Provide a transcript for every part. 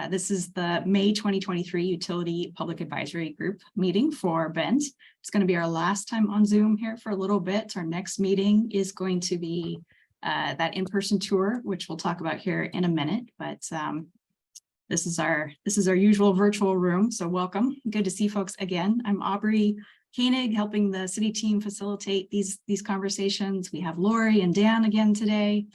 This is the May 2023 Utility Public Advisory Group meeting for Bend. It's going to be our last time on Zoom here for a little bit. Our next meeting is going to be that in-person tour, which we'll talk about here in a minute. But this is our usual virtual room. So welcome. Good to see folks again. I'm Aubrey Koenig, helping the city team facilitate these conversations. We have Lori and Dan again today.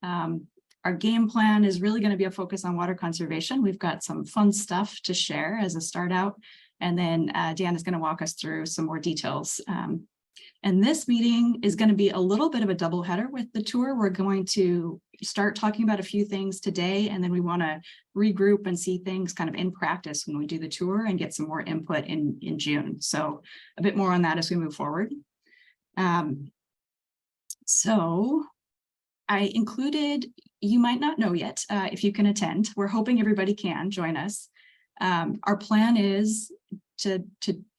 Our game plan is really going to be a focus on water conservation. We've got some fun stuff to share as a start out. And then Dan is going to walk us through some more details. And this meeting is going to be a little bit of a double header with the tour. We're going to start talking about a few things today, and then we want to regroup and see things kind of in practice when we do the tour and get some more input in June. So a bit more on that as we move forward. So I included, you might not know yet if you can attend. We're hoping everybody can join us. Our plan is to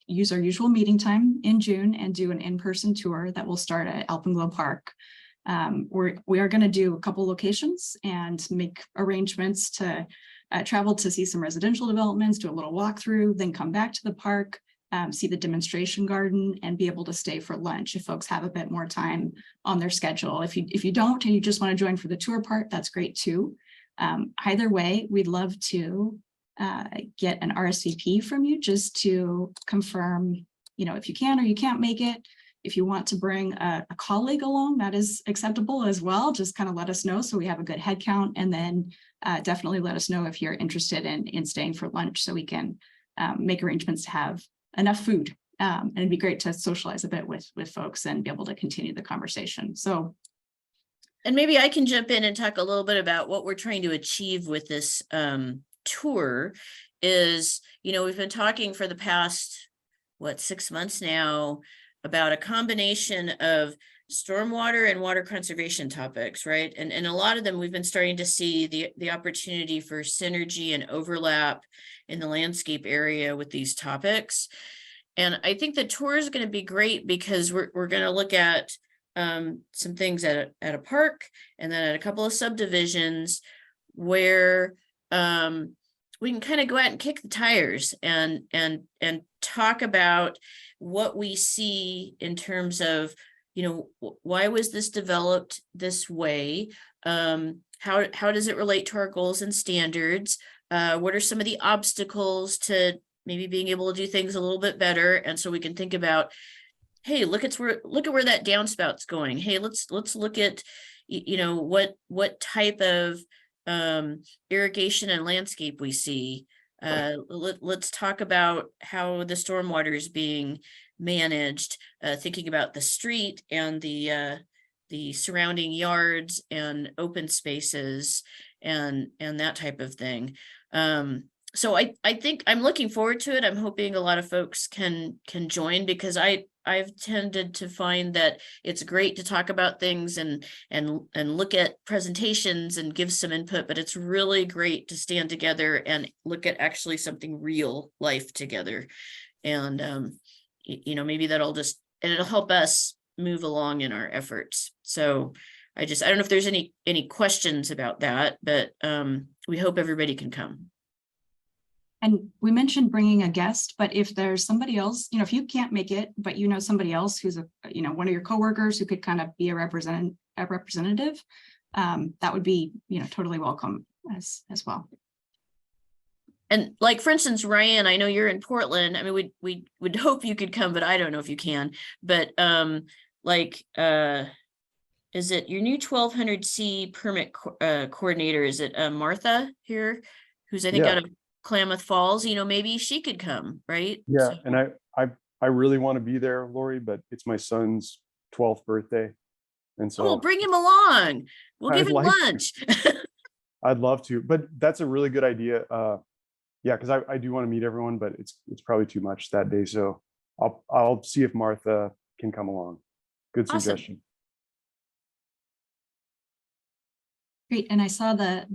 use our usual meeting time in June and do an in-person tour that will start at Alpenglow Park. We are going to do a couple locations and make arrangements to travel to see some residential developments, do a little walkthrough, then come back to the park, see the demonstration garden, and be able to stay for lunch if folks have a bit more time on their schedule. If you don't and you just want to join for the tour part, that's great too. Either way, we'd love to get an RSVP from you just to confirm, if you can or you can't make it. If you want to bring a colleague along, that is acceptable as well. Just kind of let us know so we have a good head count, and then definitely let us know if you're interested in staying for lunch so we can make arrangements to have enough food. And it'd be great to socialize a bit with folks and be able to continue the conversation. So, and maybe I can jump in and talk a little bit about what we're trying to achieve with this tour. Is, we've been talking for the past, 6 months now about a combination of stormwater and water conservation topics, right? And a lot of them we've been starting to see the opportunity for synergy and overlap in the landscape area with these topics. And I think the tour is going to be great because we're going to look at some things at a park and then at a couple of subdivisions where we can kind of go out and kick the tires and talk about what we see in terms of, why was this developed this way? How does it relate to our goals and standards? What are some of the obstacles to maybe being able to do things a little bit better? And so we can think about, hey, look at where that downspout's going. Hey, let's look at, what type of irrigation and landscape we see. Let's talk about how the stormwater is being managed, thinking about the street and the surrounding yards and open spaces and that type of thing. So I think I'm looking forward to it. I'm hoping a lot of folks can join, because I've tended to find that it's great to talk about things and look at presentations and give some input, but it's really great to stand together and look at actually something real life together. And maybe it'll help us move along in our efforts. So I don't know if there's any questions about that, but we hope everybody can come. and we mentioned bringing a guest, but if there's somebody else, if you can't make it, but somebody else who's one of your coworkers who could kind of be a representative, that would be, totally welcome as well. And like, for instance, Ryan, I know you're in Portland. I mean, we would hope you could come, but I don't know if you can. But is it your new 1200C permit coordinator? Is it Martha here, who's I think out of Klamath Falls? Maybe she could come, right? Yeah, so. And I really want to be there, Lori, but it's my son's 12th birthday, and so bring him along. We'll give him lunch. I'd love to, but that's a really good idea. Yeah, because I do want to meet everyone, but it's probably too much that day. So I'll see if Martha can come along. Good suggestion. Awesome. Great, and I saw there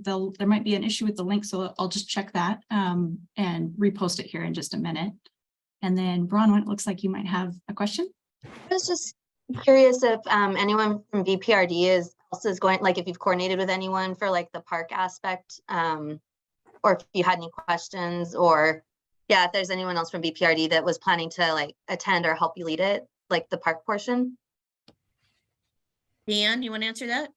might be an issue with the link, so I'll just check that and repost it here in just a minute. And then Bronwyn, it looks like you might have a question. I was just curious if anyone from VPRD is going, like if you've coordinated with anyone for like the park aspect or if you had any questions, or yeah, if there's anyone else from BPRD that was planning to like attend or help you lead it, like the park portion. Dan, you want to answer that?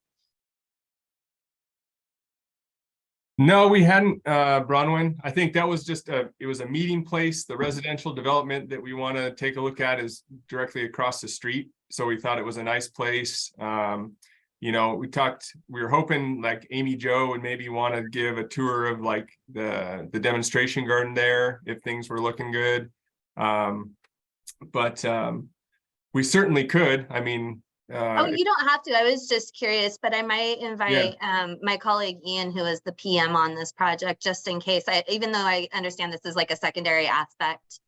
No, we hadn't, Bronwyn. I think that was just it was a meeting place. The residential development that we want to take a look at is directly across the street. So we thought it was a nice place. You know, we were hoping like Amy Jo would maybe want to give a tour of like the demonstration garden there if things were looking good. But we certainly could. I mean, Oh, you don't have to. I was just curious, but I might invite my colleague Ian, who is the PM on this project, just in case. Even though I understand this is like a secondary aspect,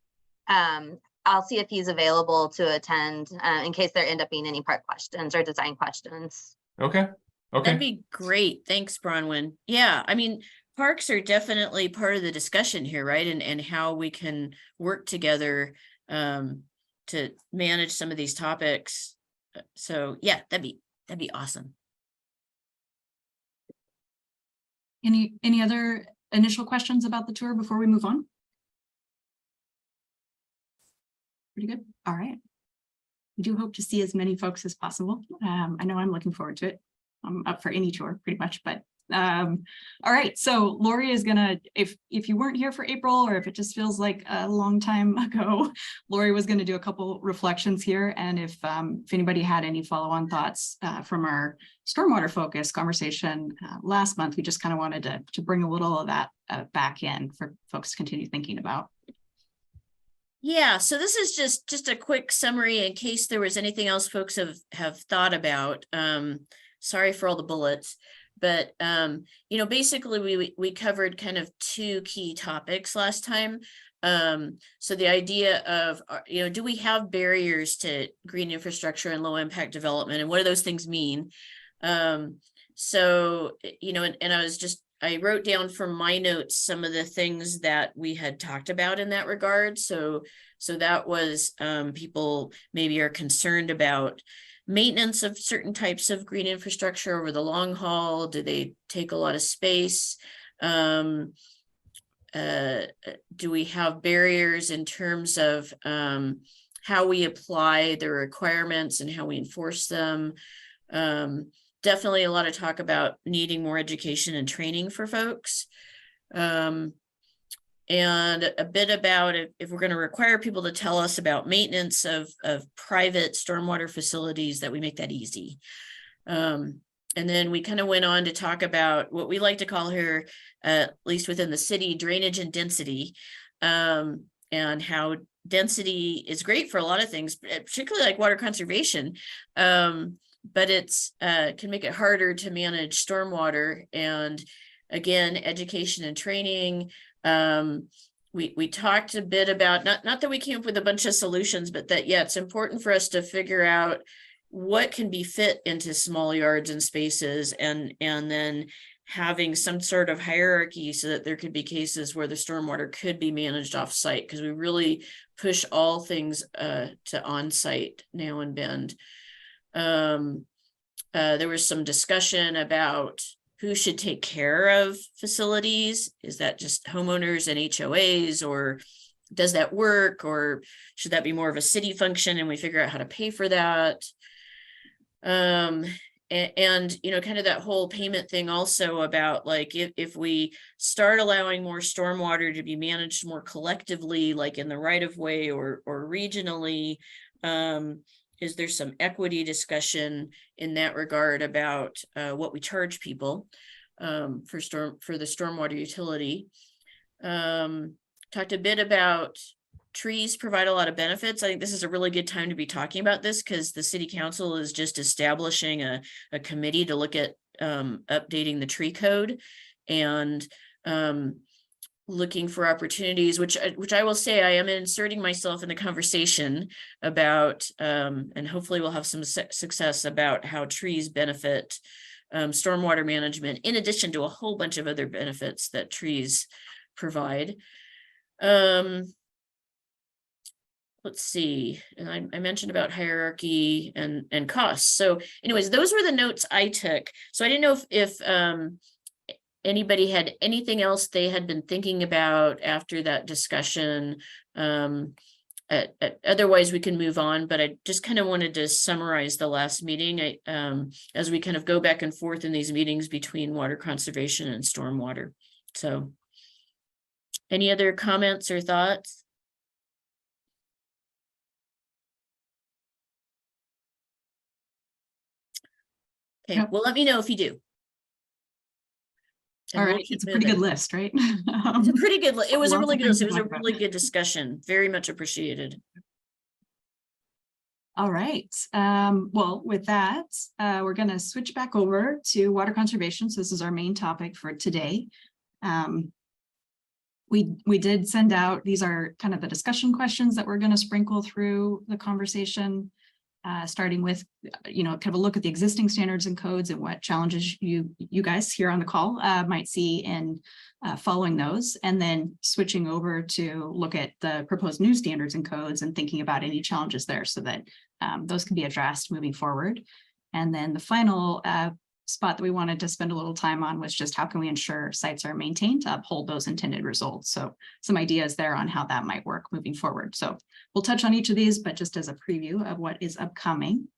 I'll see if he's available to attend in case there end up being any park questions or design questions. Okay. That'd be great. Thanks, Bronwyn. Yeah, I mean, parks are definitely part of the discussion here, right? And how we can work together to manage some of these topics. So yeah, that'd be awesome. Any other initial questions about the tour before we move on? Pretty good. All right. We do hope to see as many folks as possible. I know I'm looking forward to it. I'm up for any tour pretty much, but all right. So Lori is gonna, if you weren't here for April, or if it just feels like a long time ago, Lori was gonna do a couple reflections here. And if anybody had any follow-on thoughts from our stormwater focus conversation last month, we just kind of wanted to bring a little of that back in for folks to continue thinking about. Yeah, so this is just a quick summary in case there was anything else folks have thought about. Sorry for all the bullets, but you know, basically we covered kind of two key topics last time. So the idea of, you know, do we have barriers to green infrastructure and low impact development, and what do those things mean? So, you know, and I wrote down from my notes some of the things that we had talked about in that regard. So that was people maybe are concerned about maintenance of certain types of green infrastructure over the long haul. Do they take a lot of space? Do we have barriers in terms of how we apply the requirements and how we enforce them? Definitely a lot of talk about needing more education and training for folks. And a bit about if we're going to require people to tell us about maintenance of private stormwater facilities, that we make that easy. And then we kind of went on to talk about what we like to call here, at least within the city, drainage and density, and how density is great for a lot of things, particularly like water conservation. But it's can make it harder to manage stormwater. And again, education and training. We talked a bit about, not that we came up with a bunch of solutions, but that, yeah, it's important for us to figure out what can be fit into small yards and spaces, and then having some sort of hierarchy so that there could be cases where the stormwater could be managed off site, because we really push all things to on site now in Bend. There was some discussion about who should take care of facilities. Is that just homeowners and HOAs, or does that work, or should that be more of a city function and we figure out how to pay for that? And you know, kind of that whole payment thing also about like, if we start allowing more stormwater to be managed more collectively, like in the right of way or regionally, is there some equity discussion in that regard about what we charge people for the stormwater utility? Talked a bit about trees provide a lot of benefits. I think this is a really good time to be talking about this, because the city council is just establishing a committee to look at updating the tree code and looking for opportunities, which I will say I am inserting myself in the conversation about, and hopefully we'll have some success about how trees benefit stormwater management, in addition to a whole bunch of other benefits that trees provide. Let's see, and I mentioned about hierarchy and costs. So anyways, those were the notes I took. So I didn't know if anybody had anything else they had been thinking about after that discussion. Otherwise we can move on, but I just kind of wanted to summarize the last meeting. As we kind of go back and forth in these meetings between water conservation and stormwater. So any other comments or thoughts? Okay, Yep. well, let me know if you do. And All we'll right, keep it's a pretty good moving. list, right? It's a pretty good, it was a Lots really of good, things it to was a talk about. really good discussion. Very much appreciated. All right. Well, with that, we're going to switch back over to water conservation. So this is our main topic for today. We did send out, these are kind of the discussion questions that we're going to sprinkle through the conversation, starting with, kind of a look at the existing standards and codes and what challenges you guys here on the call might see in following those, and then switching over to look at the proposed new standards and codes and thinking about any challenges there so that those can be addressed moving forward. And then the final spot that we wanted to spend a little time on was just how can we ensure sites are maintained to uphold those intended results. So some ideas there on how that might work moving forward. So we'll touch on each of these, but just as a preview of what is upcoming.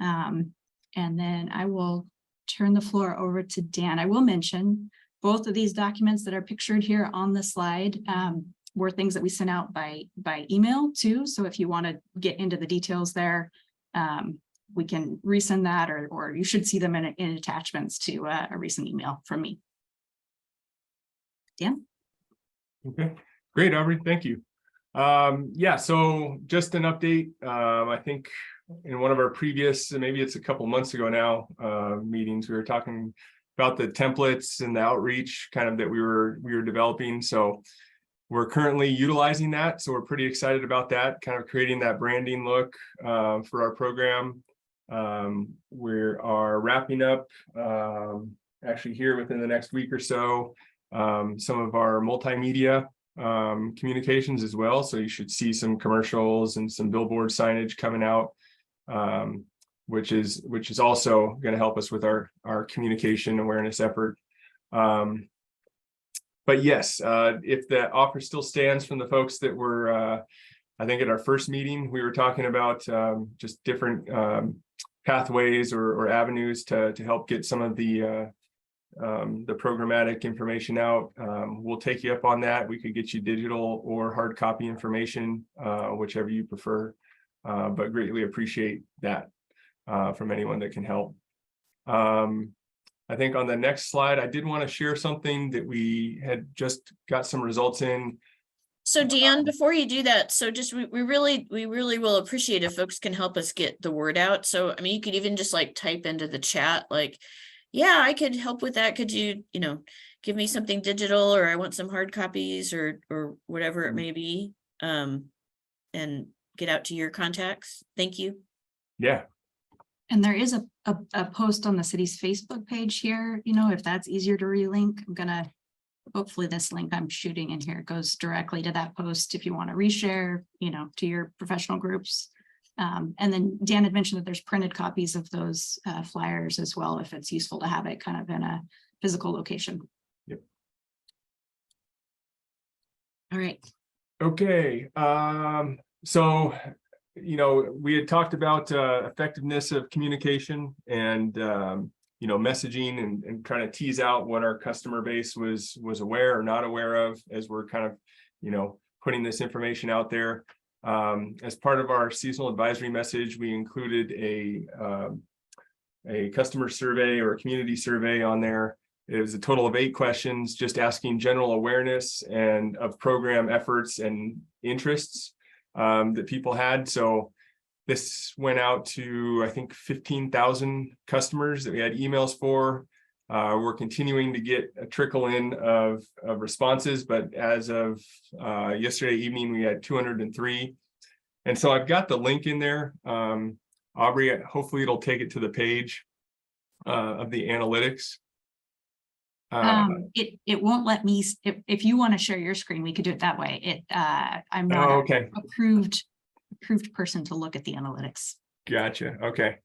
And then I will turn the floor over to Dan. I will mention both of these documents that are pictured here on the slide were things that we sent out by email too. So if you want to get into the details there, we can resend that, or you should see them in attachments to a recent email from me. Dan? Okay, great, Aubrey, thank you. Yeah, so just an update. I think in one of our previous, maybe it's a couple months ago now, meetings, we were talking about the templates and the outreach kind of that we were developing. So we're currently utilizing that. So we're pretty excited about that, kind of creating that branding look for our program. We are wrapping up actually here within the next week or so some of our multimedia communications as well. So you should see some commercials and some billboard signage coming out, which is also going to help us with our communication awareness effort. But yes, if the offer still stands from the folks that were, I think at our first meeting, we were talking about just different pathways or avenues to help get some of the programmatic information out. We'll take you up on that. We could get you digital or hard copy information, whichever you prefer, but greatly appreciate that from anyone that can help. I think on the next slide, I did want to share something that we had just got some results in. So Dan, before you do that, so just we really will appreciate if folks can help us get the word out. So I mean, you could even just like type into the chat, like, yeah, I could help with that. Could you, give me something digital, or I want some hard copies or whatever it may be, and get out to your contacts. Thank you. Yeah. And there is a post on the city's Facebook page here, if that's easier to relink. I'm gonna, hopefully this link I'm shooting in here goes directly to that post if you want to reshare, to your professional groups. And then Dan had mentioned that there's printed copies of those flyers as well, if it's useful to have it kind of in a physical location. Yep. All right. Okay. So, we had talked about effectiveness of communication and, messaging and trying to tease out what our customer base was aware or not aware of as we're kind of, putting this information out there. As part of our seasonal advisory message, we included a customer survey or a community survey on there. It was a total of 8 questions, just asking general awareness and of program efforts and interests that people had. So this went out to, I think, 15,000 customers that we had emails for. We're continuing to get a trickle in of responses, but as of yesterday evening, we had 203. And so I've got the link in there. Aubrey, hopefully it'll take it to the page of the analytics. It won't let me, if you want to share your screen, we could do it that way. I'm not okay. approved person to look at the analytics. Gotcha. Okay.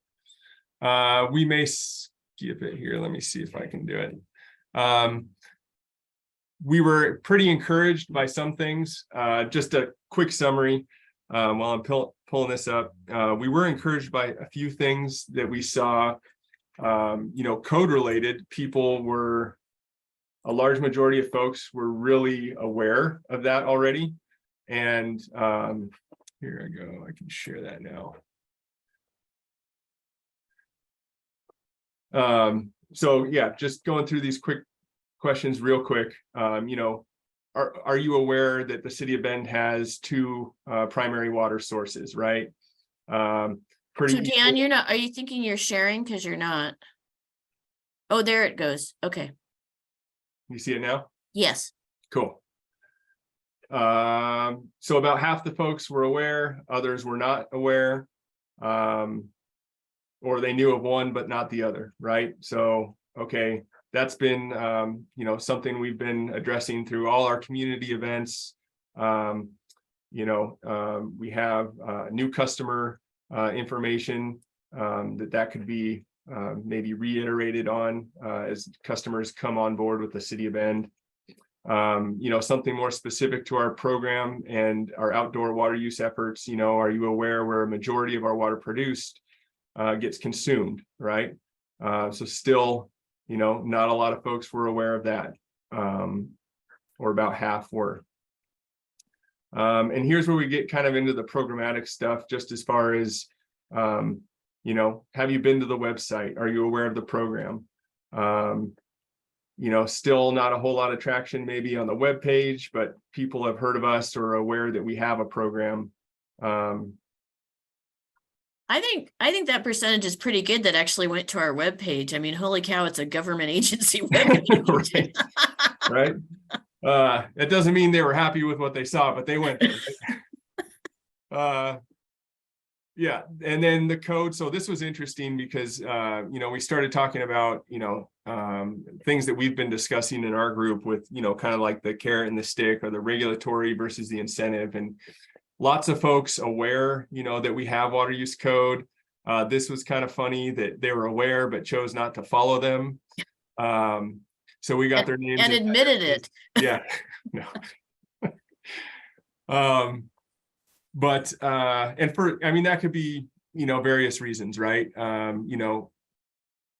We may skip it here. Let me see if I can do it. We were pretty encouraged by some things. Just a quick summary while I'm pulling this up. We were encouraged by a few things that we saw. Code related, a large majority of folks were really aware of that already. And here I go, I can share that now. So yeah, just going through these quick questions real quick. Are you aware that the city of Bend has two primary water sources, right? So Dan, are you thinking you're sharing? Because you're not. Oh, there it goes. Okay. You see it now? Yes. Cool. So about half the folks were aware, others were not aware, or they knew of one but not the other, right? So, okay, that's been something we've been addressing through all our community events. We have new customer information that could be maybe reiterated on as customers come on board with the city of Bend. Something more specific to our program and our outdoor water use efforts. Are you aware where a majority of our water produced gets consumed, right? So still, not a lot of folks were aware of that, or about half were. And here's where we get kind of into the programmatic stuff, just as far as, have you been to the website? Are you aware of the program? Still not a whole lot of traction maybe on the web page, but people have heard of us or are aware that we have a program. I think that percentage is pretty good that actually went to our webpage. I mean, holy cow, it's a government agency webpage. Right. It doesn't mean they were happy with what they saw, but they went there. Right? Yeah, and then the code. So this was interesting because we started talking about things that we've been discussing in our group with kind of like the carrot and the stick, or the regulatory versus the incentive, and lots of folks aware that we have water use code. This was kind of funny that they were aware but chose not to follow them. So we got their names and admitted it. Yeah. No. But that could be various reasons, right?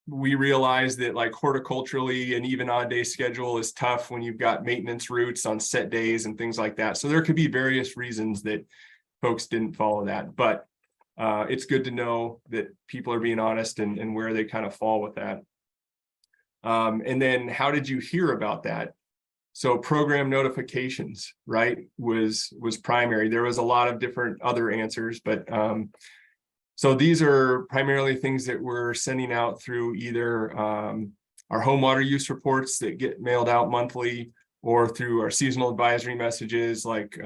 We realize that like horticulturally an even odd day schedule is tough when you've got maintenance routes on set days and things like that. So there could be various reasons that folks didn't follow that, but it's good to know that people are being honest and where they kind of fall with that. And then how did you hear about that? So program notifications, right, was primary. There was a lot of different other answers, but so these are primarily things that we're sending out through either our home water use reports that get mailed out monthly, or through our seasonal advisory messages, like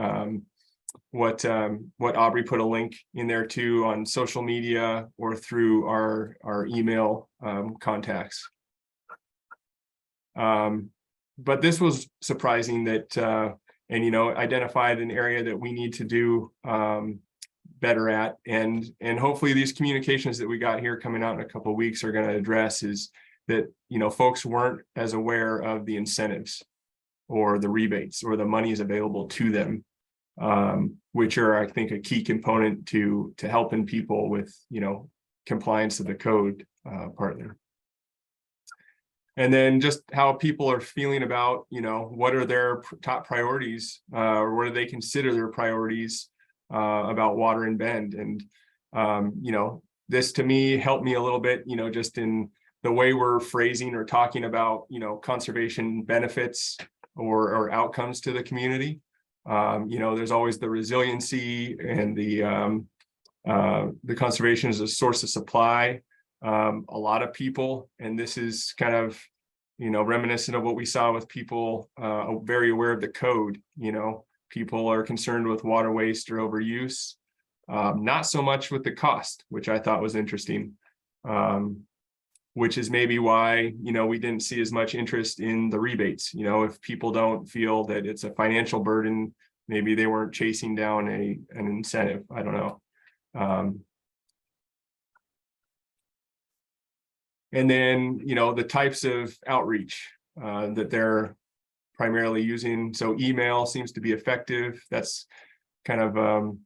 what Aubrey put a link in there too on social media, or through our email contacts. But this was surprising that, identified an area that we need to do better at. And hopefully these communications that we got here coming out in a couple of weeks are going to address is that, folks weren't as aware of the incentives or the rebates or the monies available to them, which are, I think, a key component to helping people with, compliance of the code partner. And then just how people are feeling about, what are their top priorities, or what do they consider their priorities about water in Bend. And, this to me helped me a little bit, just in the way we're phrasing or talking about, conservation benefits or outcomes to the community. There's always the resiliency and the conservation as a source of supply. A lot of people, and this is kind of reminiscent of what we saw with people very aware of the code. People are concerned with water waste or overuse, not so much with the cost, which I thought was interesting, which is maybe why we didn't see as much interest in the rebates. If people don't feel that it's a financial burden, maybe they weren't chasing down an incentive. I don't know. And then, the types of outreach. that they're primarily using. So email seems to be effective. That's kind of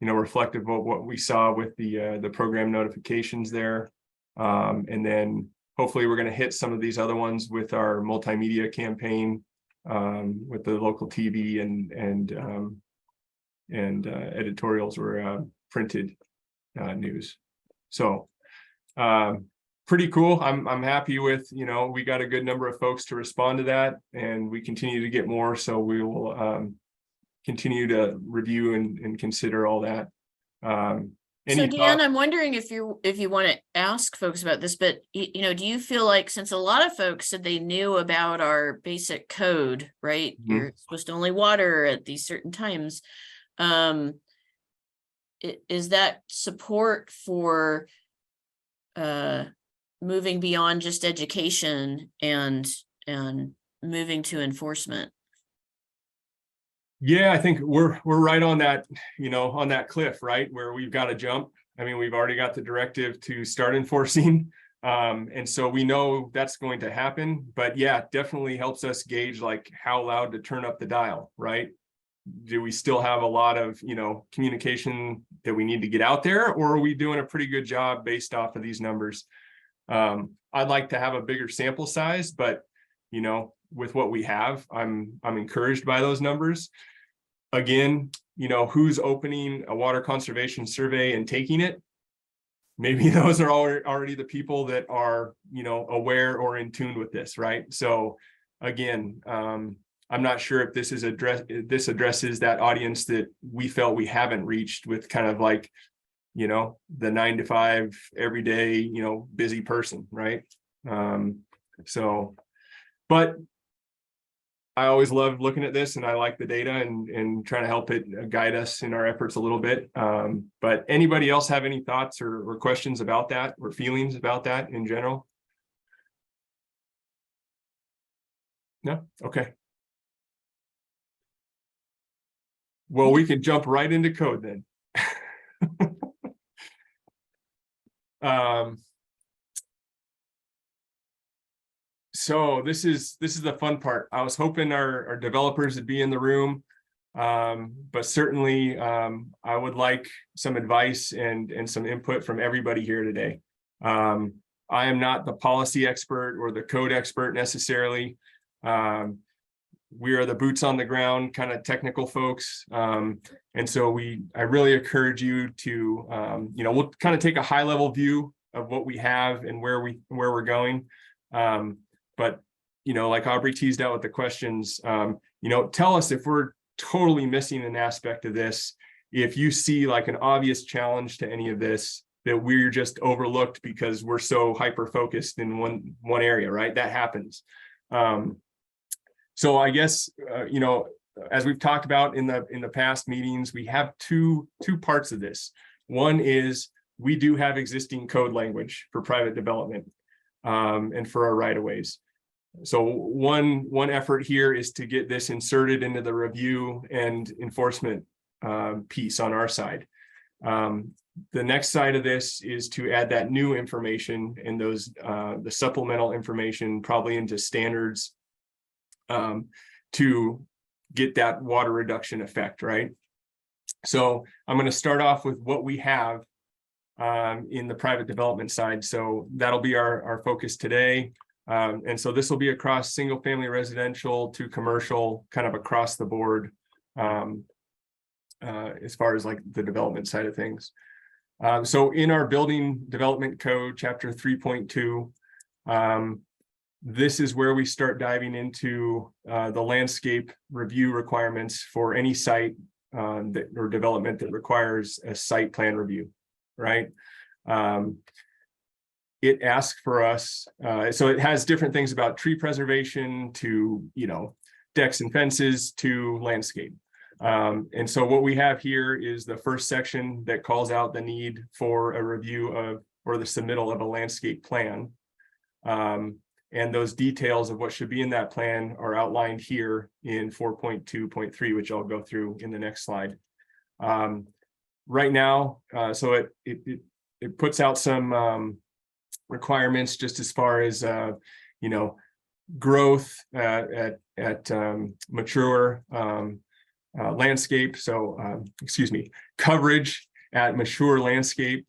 reflective of what we saw with the program notifications there. And then hopefully we're going to hit some of these other ones with our multimedia campaign, with the local TV and editorials or printed news. So pretty cool. I'm happy with, we got a good number of folks to respond to that, and we continue to get more. So we will continue to review and consider all that. So Dan, I'm wondering if you want to ask folks about this, but do you feel like, since a lot of folks said they knew about our basic code, right? You're supposed to only water at these certain times. Is that support for moving beyond just education and moving to enforcement? Yeah, I think we're right on that, on that cliff, right, where we've got to jump. I mean, we've already got the directive to start enforcing. And so we know that's going to happen, but yeah, it definitely helps us gauge like how loud to turn up the dial, right? Do we still have a lot of, communication that we need to get out there, or are we doing a pretty good job based off of these numbers? I'd like to have a bigger sample size, but, with what we have, I'm encouraged by those numbers. Again, who's opening a water conservation survey and taking it? Maybe those are already the people that are, aware or in tune with this, right? So again, I'm not sure if this addresses that audience that we felt we haven't reached with kind of like, the 9 to 5 everyday, busy person, right? But I always love looking at this, and I like the data and trying to help it guide us in our efforts a little bit. But anybody else have any thoughts or questions about that, or feelings about that in general? No? Okay. Well, we can jump right into code then. So this is the fun part. I was hoping our developers would be in the room, but certainly I would like some advice and some input from everybody here today. I am not the policy expert or the code expert necessarily. We are the boots on the ground kind of technical folks, and so I really encourage you to we'll kind of take a high level view of what we have and where we're going. But, like Aubrey teased out with the questions, tell us if we're totally missing an aspect of this. If you see like an obvious challenge to any of this that we're just overlooked because we're so hyper focused in one area, right? That happens. So I guess, as we've talked about in the past meetings, we have two parts of this. One is we do have existing code language for private development and for our right-of-ways. So one effort here is to get this inserted into the review and enforcement piece on our side. The next side of this is to add that new information and those the supplemental information probably into standards to get that water reduction effect, right? So I'm going to start off with what we have in the private development side. So that'll be our focus today. And so this will be across single family residential to commercial, kind of across the board, as far as like the development side of things. So in our building development code, chapter 3.2, this is where we start diving into the landscape review requirements for any site or development that requires a site plan review, right? It asks for us, so it has different things about tree preservation to, decks and fences to landscape. And so what we have here is the first section that calls out the need for a review of, or the submittal of a landscape plan. And those details of what should be in that plan are outlined here in 4.2.3, which I'll go through in the next slide. Right now, so it puts out some requirements just as far as, growth at mature landscape. So, excuse me, coverage at mature landscape.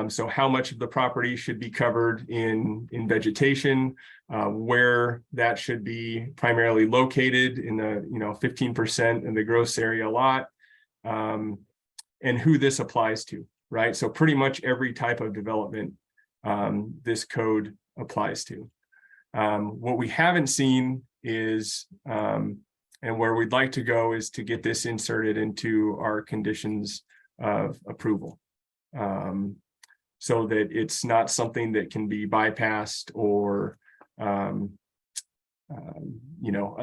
So how much of the property should be covered in vegetation, where that should be primarily located in the 15% of the gross area lot, and who this applies to, right? So pretty much every type of development this code applies to. What we haven't seen is, and where we'd like to go is to get this inserted into our conditions of approval. So that it's not something that can be bypassed or,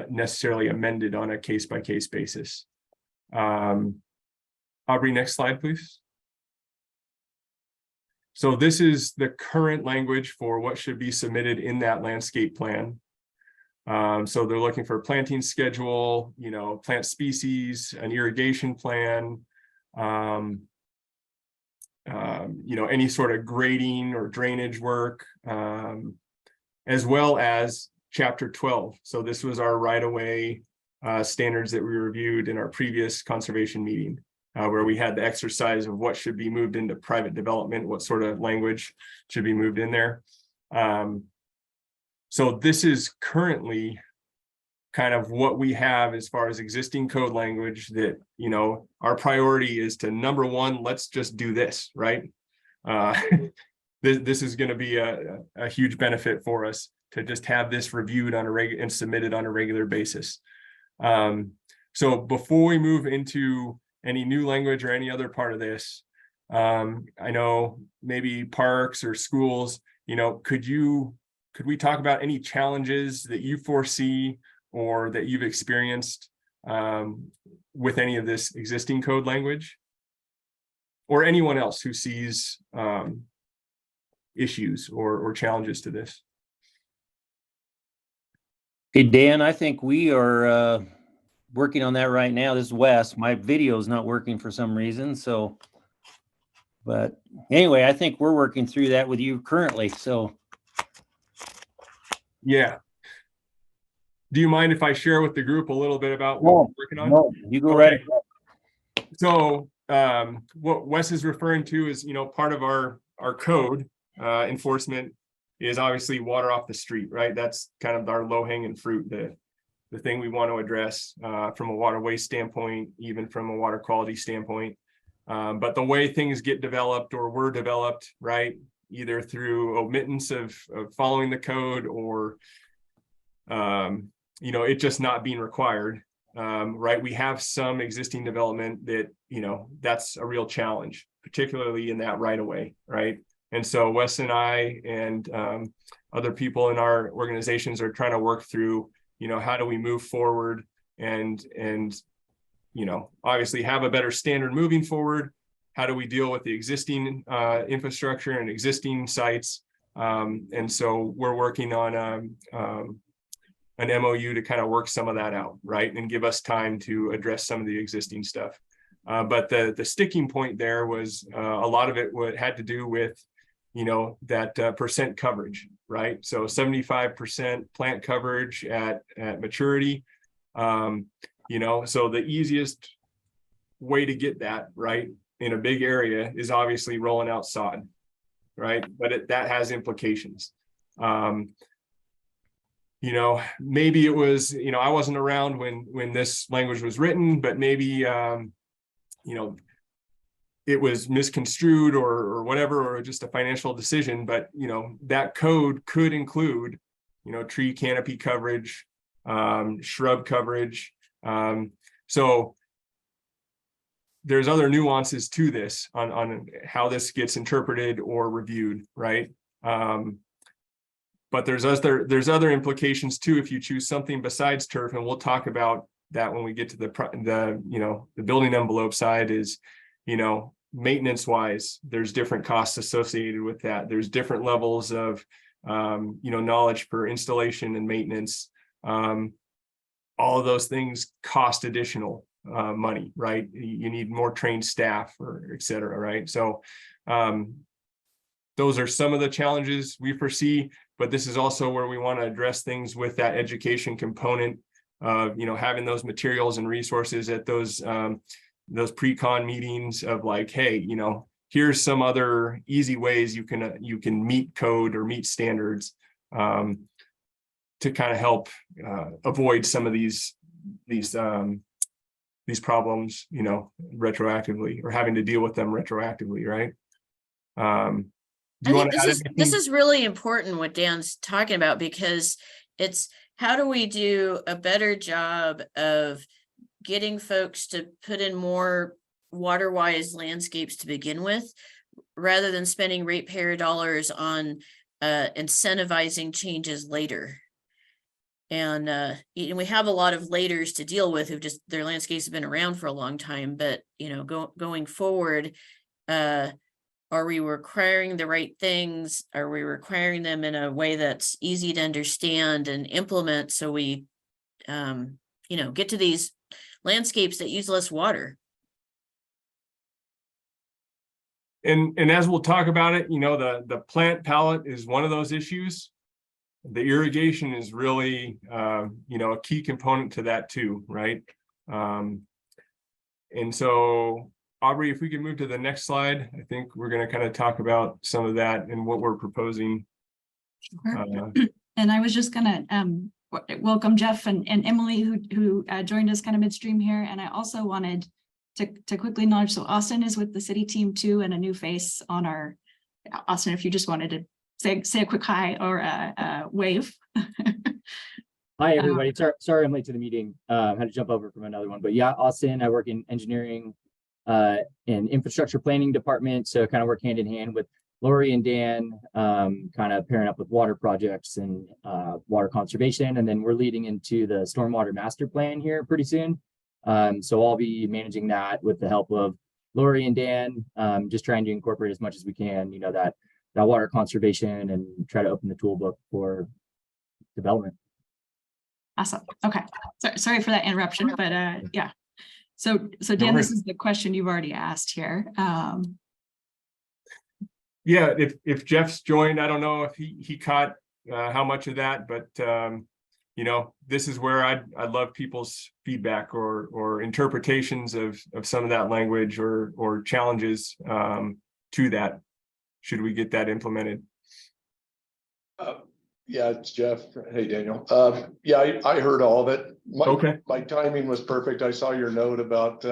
necessarily amended on a case-by-case basis. Aubrey, next slide, please. So this is the current language for what should be submitted in that landscape plan. So they're looking for a planting schedule, plant species, an irrigation plan, any sort of grading or drainage work, as well as Chapter 12. So this was our right-of-way standards that we reviewed in our previous conservation meeting, where we had the exercise of what should be moved into private development, what sort of language should be moved in there. So this is currently kind of what we have as far as existing code language that, our priority is to, number one, let's just do this, right? This is going to be a huge benefit for us to just have this reviewed on a regular and submitted on a regular basis. So before we move into any new language or any other part of this, I know maybe parks or schools, could we talk about any challenges that you foresee or that you've experienced with any of this existing code language, or anyone else who sees issues or challenges to this? Hey, Dan, I think we are working on that right now. This is Wes. My video is not working for some reason. So, but anyway, I think we're working through that with you currently. So, yeah. Do you mind if I share with the group a little bit about what we're working on? no, you go Okay. right ahead. So what Wes is referring to is, part of our code enforcement is obviously water off the street, right? That's kind of our low-hanging fruit, the thing we want to address from a water waste standpoint, even from a water quality standpoint. But the way things get developed or were developed, right, either through omittance of following the code or it just not being required, right? We have some existing development that, that's a real challenge, particularly in that right of way, right? And so Wes and I and other people in our organizations are trying to work through, how do we move forward and obviously have a better standard moving forward? How do we deal with the existing infrastructure and existing sites? And so we're working on an MOU to kind of work some of that out, right? And give us time to address some of the existing stuff. But the sticking point there was a lot of it had to do with, that percent coverage, right? So 75% plant coverage at maturity. So the easiest way to get that, right, in a big area is obviously rolling out sod, right? But that has implications. Maybe it was, I wasn't around when this language was written, but maybe, it was misconstrued or whatever, or just a financial decision. But, that code could include, tree canopy coverage, shrub coverage. So there's other nuances to this on how this gets interpreted or reviewed, right? But there's other implications too if you choose something besides turf, and we'll talk about that when we get to the building envelope side. Is maintenance wise, there's different costs associated with that. There's different levels of knowledge per installation and maintenance. All of those things cost additional money, right? You need more trained staff or et cetera, right? So those are some of the challenges we foresee. but this is also where we want to address things with that education component of, you know, having those materials and resources at those pre-con meetings of like, hey, you know, here's some other easy ways you can meet code or meet standards to kind of help avoid some of these problems, you know, retroactively, or having to deal with them retroactively, right? Do you I want think to this add is anything? really important what Dan's talking about, because it's how do we do a better job of getting folks to put in more water-wise landscapes to begin with, rather than spending ratepayer dollars on incentivizing changes later. And we have a lot of laters to deal with who just their landscapes have been around for a long time, but you know, going forward, are we requiring the right things? Are we requiring them in a way that's easy to understand and implement, so we you know, get to these landscapes that use less water? And as we'll talk about it, you know, the plant palette is one of those issues. The irrigation is really, you know, a key component to that too, right? And so, Aubrey, if we can move to the next slide, I think we're going to kind of talk about some of that and what we're proposing. Sure. And I was just gonna welcome Jeff and Emily who joined us kind of midstream here. And I also wanted to quickly acknowledge, so Austin is with the city team too, and a new face on our, Austin, if you just wanted to say a quick hi or a wave. Hi, everybody. Sorry I'm late to the meeting. Had to jump over from another one, but yeah, Austin, I work in engineering and infrastructure planning department. So kind of work hand in hand with Lori and Dan, kind of pairing up with water projects and water conservation. And then we're leading into the stormwater master plan here pretty soon. So I'll be managing that with the help of Lori and Dan, just trying to incorporate as much as we can, you know, that water conservation, and try to open the toolbook for development. Awesome. Okay. Sorry for that interruption, but yeah. So Dan, this is the question you've already asked here. Yeah, if Jeff's joined, I don't know if he caught how much of that, but you know, this is where I'd love people's feedback or interpretations of some of that language or challenges to that. Should we get that implemented? Yeah, it's Jeff. Hey, Daniel. Yeah, I heard all of it. My timing was perfect. I saw your note about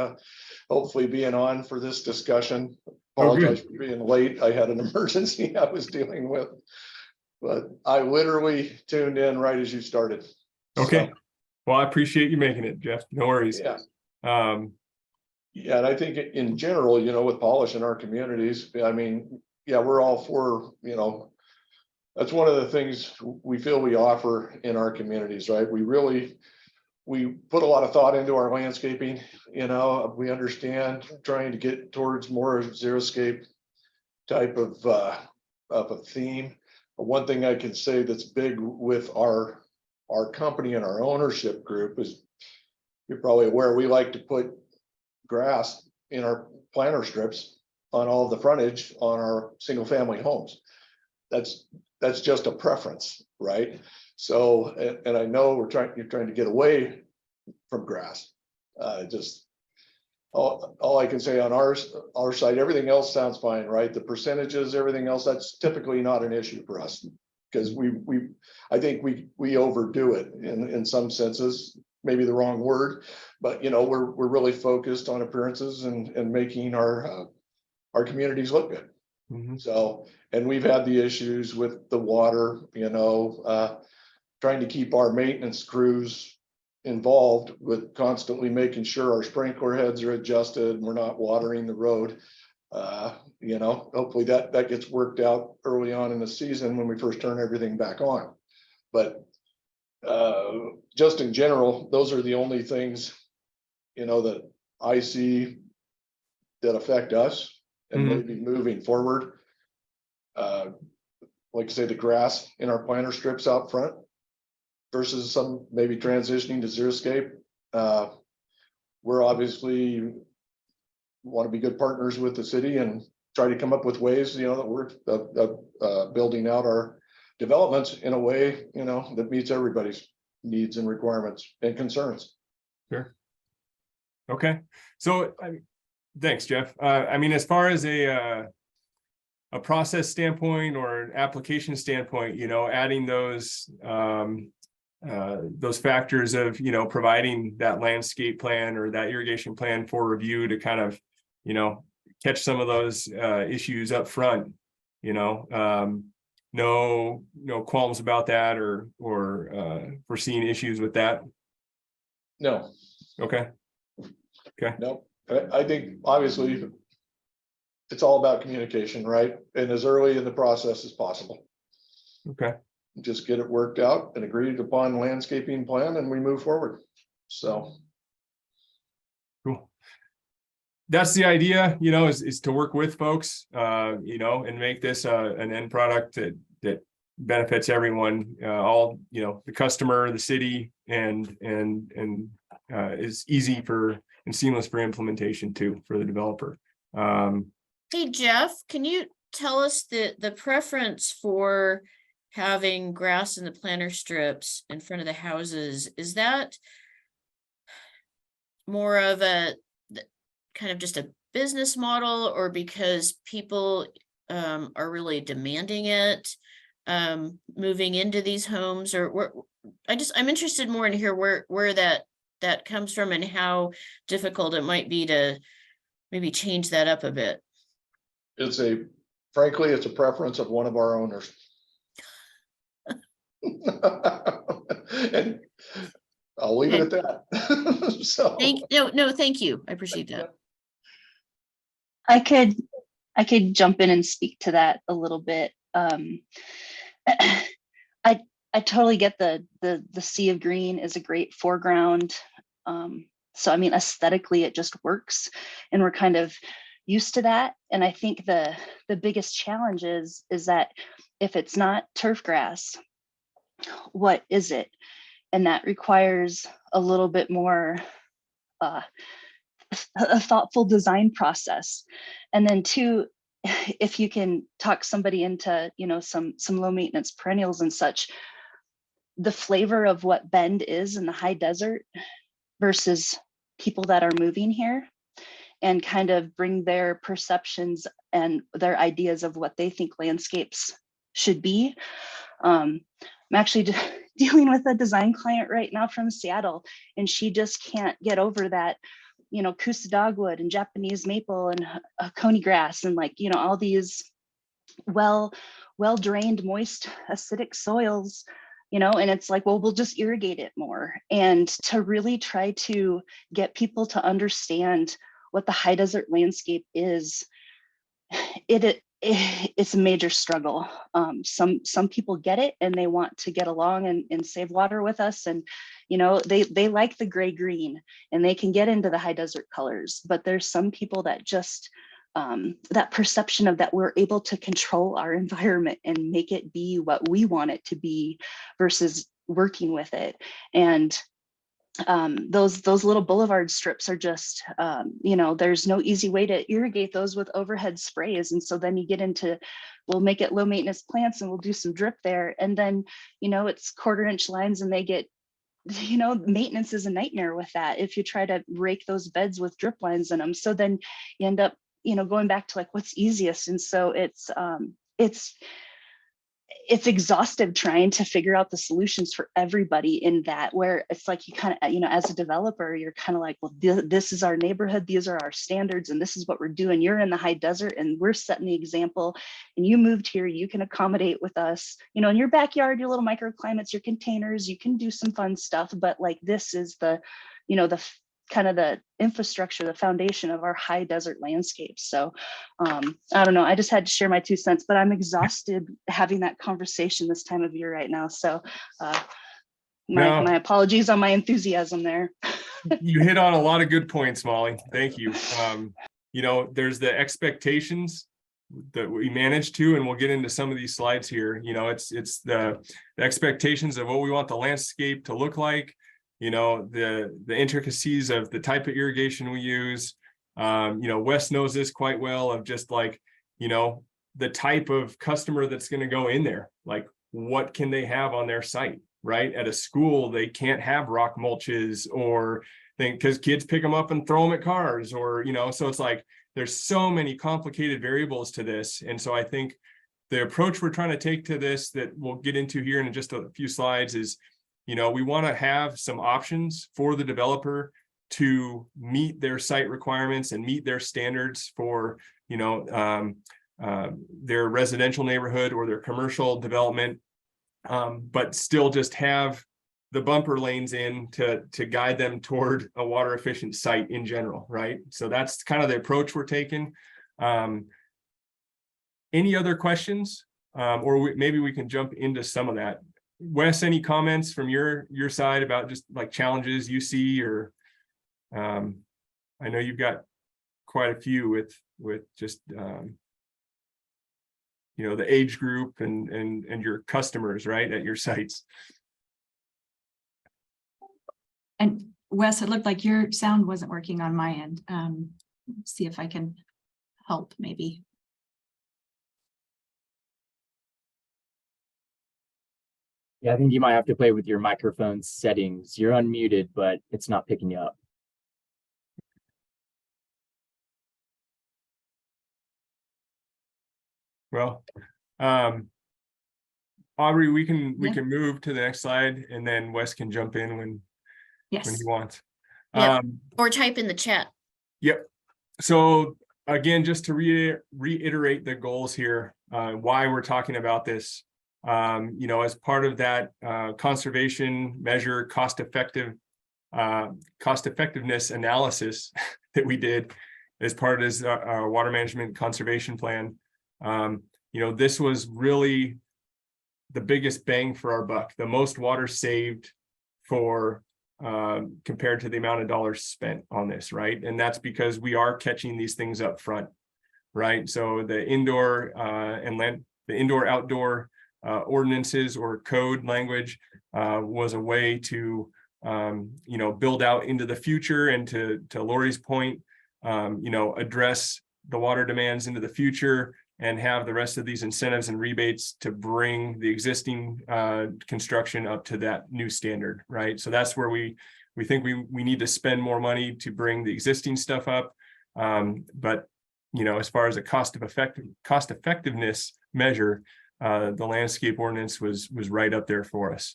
hopefully being on for this discussion. Apologize for being late. I had an emergency I was dealing with, but I literally tuned in right as you started. Okay. So, well, I appreciate you making it, Jeff. No worries. Yeah. Yeah, and I think in general, you know, with polish in our communities, I mean, yeah, we're all for, you know, that's one of the things we feel we offer in our communities, right? We put a lot of thought into our landscaping, you know, we understand trying to get towards more xeriscape type of a theme. But one thing I can say that's big with our company and our ownership group is, you're probably aware, we like to put grass in our planter strips on all of the frontage on our single family homes. That's just a preference, right? So, and I know you're trying to get away from grass. Just all I can say on our side, everything else sounds fine, right? The percentages, everything else, that's typically not an issue for us, because I think we overdo it in some senses, maybe the wrong word, but you know, we're really focused on appearances and making our communities look good. Mm-hmm. So, and we've had the issues with the water, you know, trying to keep our maintenance crews involved with constantly making sure our sprinkler heads are adjusted and we're not watering the road. You know, hopefully that gets worked out early on in the season when we first turn everything back on. But just in general, those are the only things, you know, that I see that affect us and maybe moving forward. Like I say, the grass in our planter strips out front versus some maybe transitioning to xeriscape. We're obviously want to be good partners with the city and try to come up with ways, you know, that we're building out our developments in a way, you know, that meets everybody's needs and requirements and concerns. Sure. Okay, so thanks, Jeff. I mean, as far as a process standpoint or an application standpoint, you know, adding those factors of, you know, providing that landscape plan or that irrigation plan for review to kind of, you know, catch some of those issues up front, you know, no qualms about that or foreseeing issues with that. No, Okay. no, I think obviously it's all about communication, right? And as early in the process as possible. Okay. Just get it worked out and agreed upon landscaping plan and we move forward. So. Cool. That's the idea, you know, is to work with folks, you know, and make this an end product that benefits everyone, all, you know, the customer, the city, and is easy for and seamless for implementation too for the developer. Hey, Jeff, can you tell us the preference for having grass in the planter strips in front of the houses? Is that more of a kind of just a business model, or because people are really demanding it moving into these homes? Or I'm interested more in here where that comes from and how difficult it might be to maybe change that up a bit. Frankly, it's a preference of one of our owners. And I'll leave it at that. So. Thank you. I appreciate that. I could jump in and speak to that a little bit. I totally get the sea of green is a great foreground. So I mean, aesthetically, it just works, and we're kind of used to that. And I think the biggest challenge is that if it's not turf grass, what is it? And that requires a little bit more a thoughtful design process. And then two, if you can talk somebody into, you know, some low maintenance perennials and such, the flavor of what Bend is in the high desert versus people that are moving here, and kind of bring their perceptions and their ideas of what they think landscapes should be. I'm actually dealing with a design client right now from Seattle, and she just can't get over that, you know, Coosa dogwood and Japanese maple and coney grass and, like, you know, all these well drained, moist, acidic soils, you know, and it's like, well, we'll just irrigate it more. And to really try to get people to understand what the high desert landscape is, it's a major struggle. Some people get it and they want to get along and save water with us, and you know, they like the gray green and they can get into the high desert colors. But there's some people that just that perception of that we're able to control our environment and make it be what we want it to be versus working with it. And those little boulevard strips are just, you know, there's no easy way to irrigate those with overhead sprays. And so then you get into, we'll make it low maintenance plants and we'll do some drip there. And then, you know, it's 1/4 inch lines and they get, you know, maintenance is a nightmare with that if you try to rake those beds with drip lines in them. So then you end up, you know, going back to like what's easiest. And so it's exhaustive trying to figure out the solutions for everybody in that, where it's like you kind of, you know, as a developer, you're kind of like, well, this is our neighborhood, these are our standards, and this is what we're doing. You're in the high desert and we're setting the example, and you moved here, you can accommodate with us, you know, in your backyard, your little microclimates, your containers, you can do some fun stuff, but like this is the, you know, the kind of the infrastructure, the foundation of our high desert landscapes. So I don't know, I just had to share my 2 cents, but I'm exhausted having that conversation this time of year right now. So my apologies on my enthusiasm there. You hit on a lot of good points, Molly. Thank you. You know, there's the expectations that we manage to, and we'll get into some of these slides here. You know, it's the expectations of what we want the landscape to look like. You know, the intricacies of the type of irrigation we use. You know, Wes knows this quite well, of just like, you know, the type of customer that's going to go in there. Like, what can they have on their site, right? At a school, they can't have rock mulches or because kids pick them up and throw them at cars, or, you know, so it's like, there's so many complicated variables to this. And so I think the approach we're trying to take to this, that we'll get into here in just a few slides, is, you know, we want to have some options for the developer to meet their site requirements and meet their standards for, you know, their residential neighborhood or their commercial development, but still just have the bumper lanes in to guide them toward a water efficient site in general, right? So that's kind of the approach we're taking. Any other questions? Or maybe we can jump into some of that. Wes, any comments from your side about just like challenges you see, or I know you've got quite a few with just you know, the age group and your customers, right, at your sites. And Wes, it looked like your sound wasn't working on my end. See if I can help maybe. Yeah, I think you might have to play with your microphone settings. You're unmuted, but it's not picking you up. Well, Aubrey, we can Yeah. move to the next slide, and then Wes can jump in when Yes. he wants. Yep. Or type in the chat. Yep. So again, just to reiterate the goals here, why we're talking about this, you know, as part of that conservation measure, cost effectiveness analysis that we did as part of our water management conservation plan. You know, this was really the biggest bang for our buck, the most water saved for compared to the amount of dollars spent on this, right? And that's because we are catching these things up front, right? So the indoor outdoor ordinances or code language was a way to you know, build out into the future, and to Lori's point, you know, address the water demands into the future, and have the rest of these incentives and rebates to bring the existing construction up to that new standard, right? So that's where we think we need to spend more money to bring the existing stuff up. But, you know, as far as a cost effectiveness measure, the landscape ordinance was right up there for us.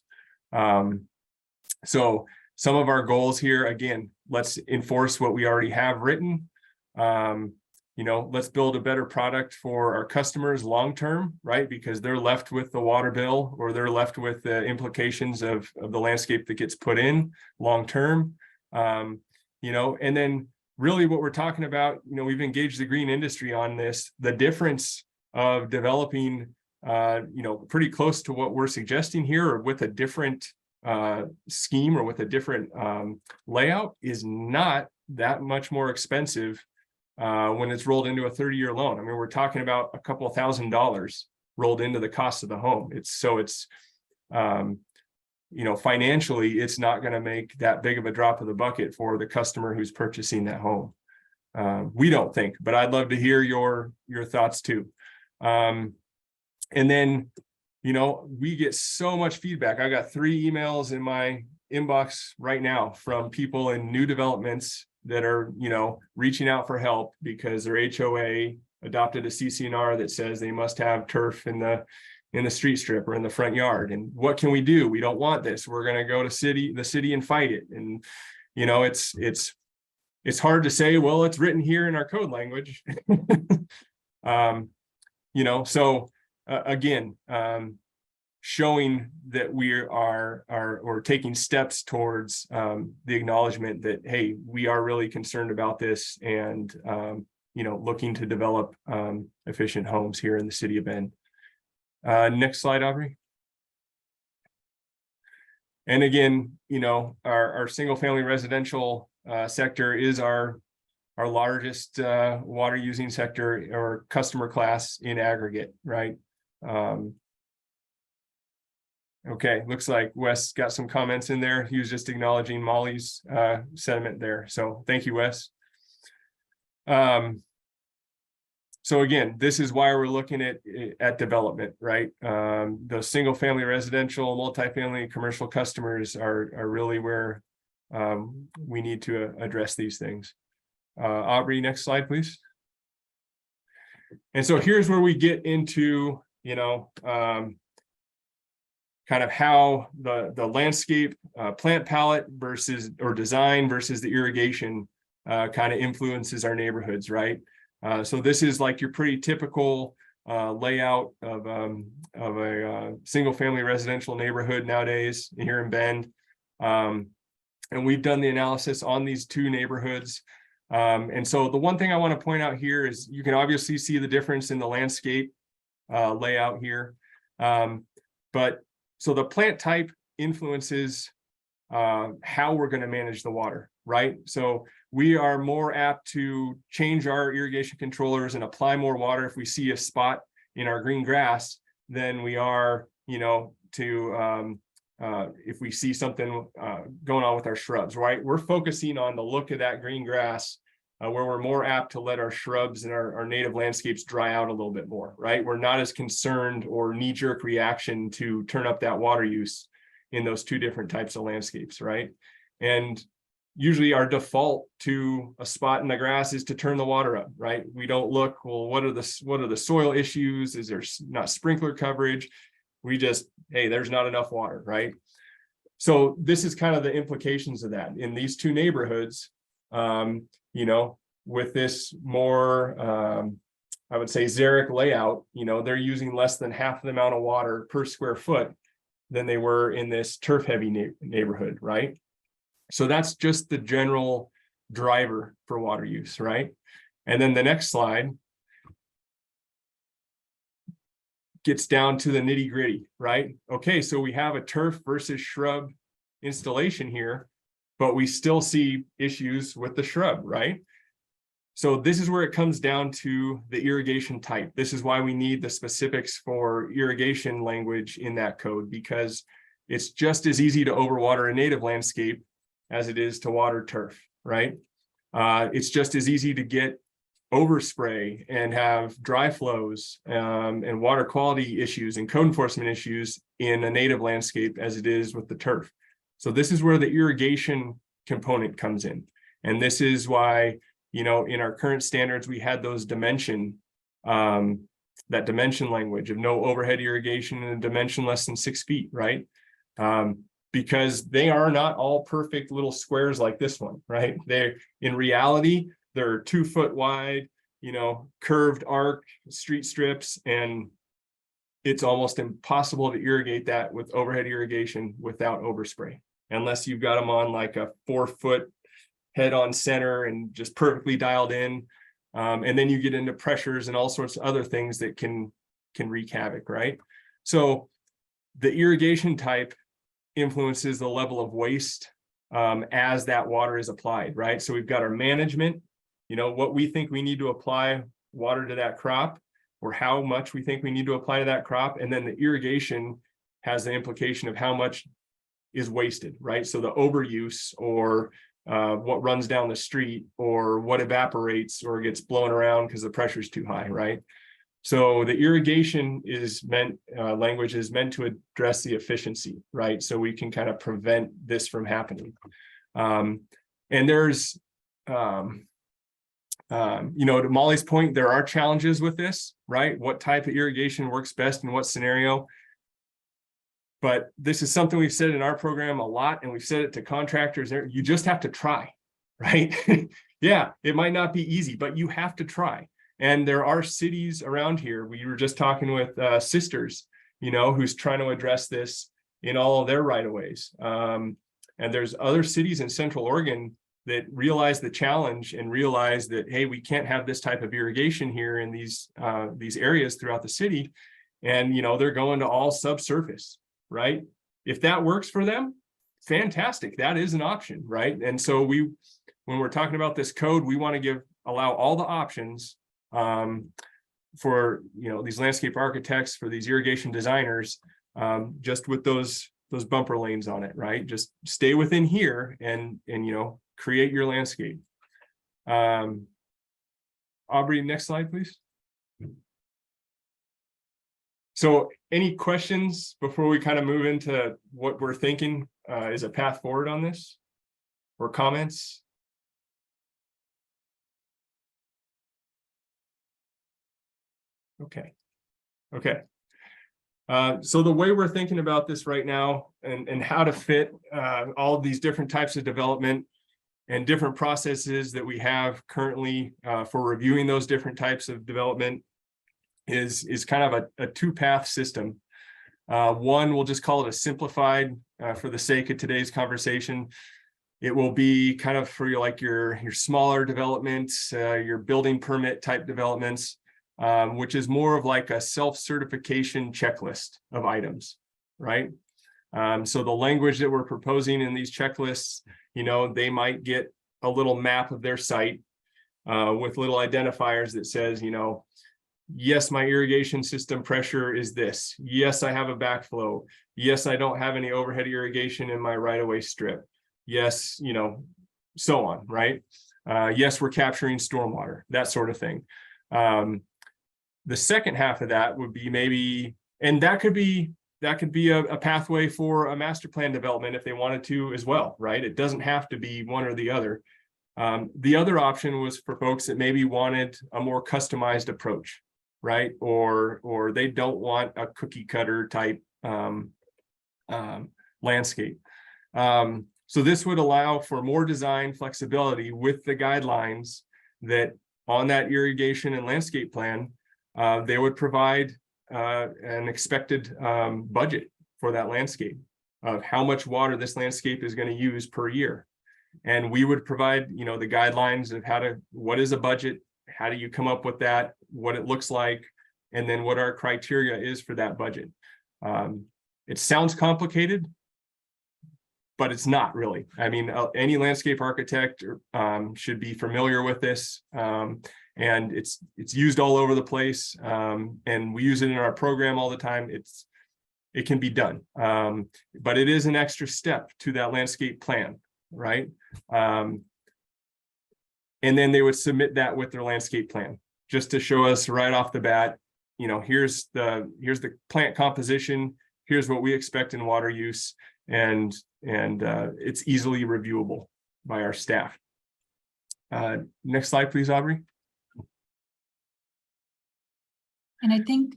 So some of our goals here, again, let's enforce what we already have written. You know, let's build a better product for our customers long-term, right? Because they're left with the water bill, or they're left with the implications of the landscape that gets put in long-term. You know, and then really what we're talking about, you know, we've engaged the green industry on this, the difference of developing, you know, pretty close to what we're suggesting here, or with a different scheme, or with a different layout, is not that much more expensive when it's rolled into a 30-year loan. I mean, we're talking about a couple of $1,000s rolled into the cost of the home. It's you know, financially, it's not going to make that big of a drop of the bucket for the customer who's purchasing that home. We don't think, but I'd love to hear your thoughts too. And then, you know, we get so much feedback. I got 3 emails in my inbox right now from people in new developments that are, you know, reaching out for help because their HOA adopted a CC&R that says they must have turf in the street strip or in the front yard. And what can we do? We don't want this. We're going to go to the city and fight it. And, you know, it's hard to say, well, it's written here in our code language. You know, so again, showing that we are taking steps towards the acknowledgement that, hey, we are really concerned about this, and you know, looking to develop efficient homes here in the city of Bend. Next slide, Aubrey. And again, you know, our single family residential sector is our largest water using sector or customer class in aggregate, right? Okay, looks like Wes got some comments in there. He was just acknowledging Molly's sentiment there. So thank you, Wes. So again, this is why we're looking at development, right? The single family residential, multifamily, commercial customers are really where we need to address these things. Aubrey, next slide, please. And so here's where we get into, you know, kind of how the landscape plant palette versus or design versus the irrigation kind of influences our neighborhoods, right? So this is like your pretty typical layout of a single family residential neighborhood nowadays here in Bend. And we've done the analysis on these two neighborhoods. And so the one thing I want to point out here is you can obviously see the difference in the landscape layout here. But so the plant type influences how we're going to manage the water, right? So we are more apt to change our irrigation controllers and apply more water if we see a spot in our green grass than we are, you know, to if we see something going on with our shrubs, right? We're focusing on the look of that green grass where we're more apt to let our shrubs and our native landscapes dry out a little bit more, right? We're not as concerned or knee-jerk reaction to turn up that water use in those two different types of landscapes, right? And usually our default to a spot in the grass is to turn the water up, right? We don't look, well, what are the soil issues? Is there not sprinkler coverage? We just, hey, there's not enough water, right? So this is kind of the implications of that in these two neighborhoods. You know, with this more, I would say xeric layout, you know, they're using less than half the amount of water per square foot than they were in this turf heavy neighborhood, right? So that's just the general driver for water use, right? And then the next slide gets down to the nitty gritty, right? Okay, so we have a turf versus shrub installation here, but we still see issues with the shrub, right? So this is where it comes down to the irrigation type. This is why we need the specifics for irrigation language in that code, because it's just as easy to overwater a native landscape as it is to water turf, right? It's just as easy to get overspray and have dry flows and water quality issues and code enforcement issues in a native landscape as it is with the turf. So this is where the irrigation component comes in. And this is why, you know, in our current standards, we had those dimension, that dimension language of no overhead irrigation in a dimension less than 6 feet, right? Because they are not all perfect little squares like this one, right? They're in reality, they're 2 foot wide, you know, curved arc street strips, and it's almost impossible to irrigate that with overhead irrigation without overspray, unless you've got them on like a 4 foot head on center and just perfectly dialed in. And then you get into pressures and all sorts of other things that can wreak havoc, right? So the irrigation type influences the level of waste as that water is applied, right? So we've got our management, you know, what we think we need to apply water to that crop, or how much we think we need to apply to that crop. And then the irrigation has the implication of how much is wasted, right? So the overuse, or what runs down the street, or what evaporates or gets blown around because the pressure is too high, right? So the irrigation is meant, language is meant to address the efficiency, right? So we can kind of prevent this from happening. And there's, you know, to Molly's point, there are challenges with this, right? What type of irrigation works best in what scenario? But this is something we've said in our program a lot, and we've said it to contractors. You just have to try, right? Yeah, it might not be easy, but you have to try. And there are cities around here. We were just talking with Sisters, you know, who's trying to address this in all of their right-of-ways. And there's other cities in Central Oregon that realize the challenge and realize that, hey, we can't have this type of irrigation here in these areas throughout the city. And, you know, they're going to all subsurface, right? If that works for them, fantastic. That is an option, right? And so when we're talking about this code, we want to allow all the options for, you know, these landscape architects, for these irrigation designers, just with those bumper lanes on it, right? Just stay within here and you know, create your landscape. Aubrey, next slide, please. So any questions before we kind of move into what we're thinking is a path forward on this, or comments? Okay. So the way we're thinking about this right now, and how to fit all of these different types of development and different processes that we have currently for reviewing those different types of development is kind of a two-path system. One, we'll just call it a simplified for the sake of today's conversation. It will be kind of for your smaller developments, your building permit type developments, which is more of like a self-certification checklist of items, right? So the language that we're proposing in these checklists, they might get a little map of their site with little identifiers that says, yes, my irrigation system pressure is this. Yes, I have a backflow. Yes, I don't have any overhead irrigation in my right-of-way strip. Yes, so on, right? Yes, we're capturing stormwater, that sort of thing. The second half of that would be maybe, and that could be a pathway for a master plan development if they wanted to as well, right? It doesn't have to be one or the other. The other option was for folks that maybe wanted a more customized approach, right? Or they don't want a cookie cutter type landscape. So this would allow for more design flexibility with the guidelines that on that irrigation and landscape plan, they would provide an expected budget for that landscape of how much water this landscape is going to use per year. And we would provide, the guidelines of what is a budget, how do you come up with that, what it looks like, and then what our criteria is for that budget. It sounds complicated, but it's not really. I mean, any landscape architect should be familiar with this. And it's used all over the place, and we use it in our program all the time. It can be done, but it is an extra step to that landscape plan, right? And then they would submit that with their landscape plan, just to show us right off the bat, here's the plant composition, here's what we expect in water use, and it's easily reviewable by our staff. Next slide, please, Aubrey. And I think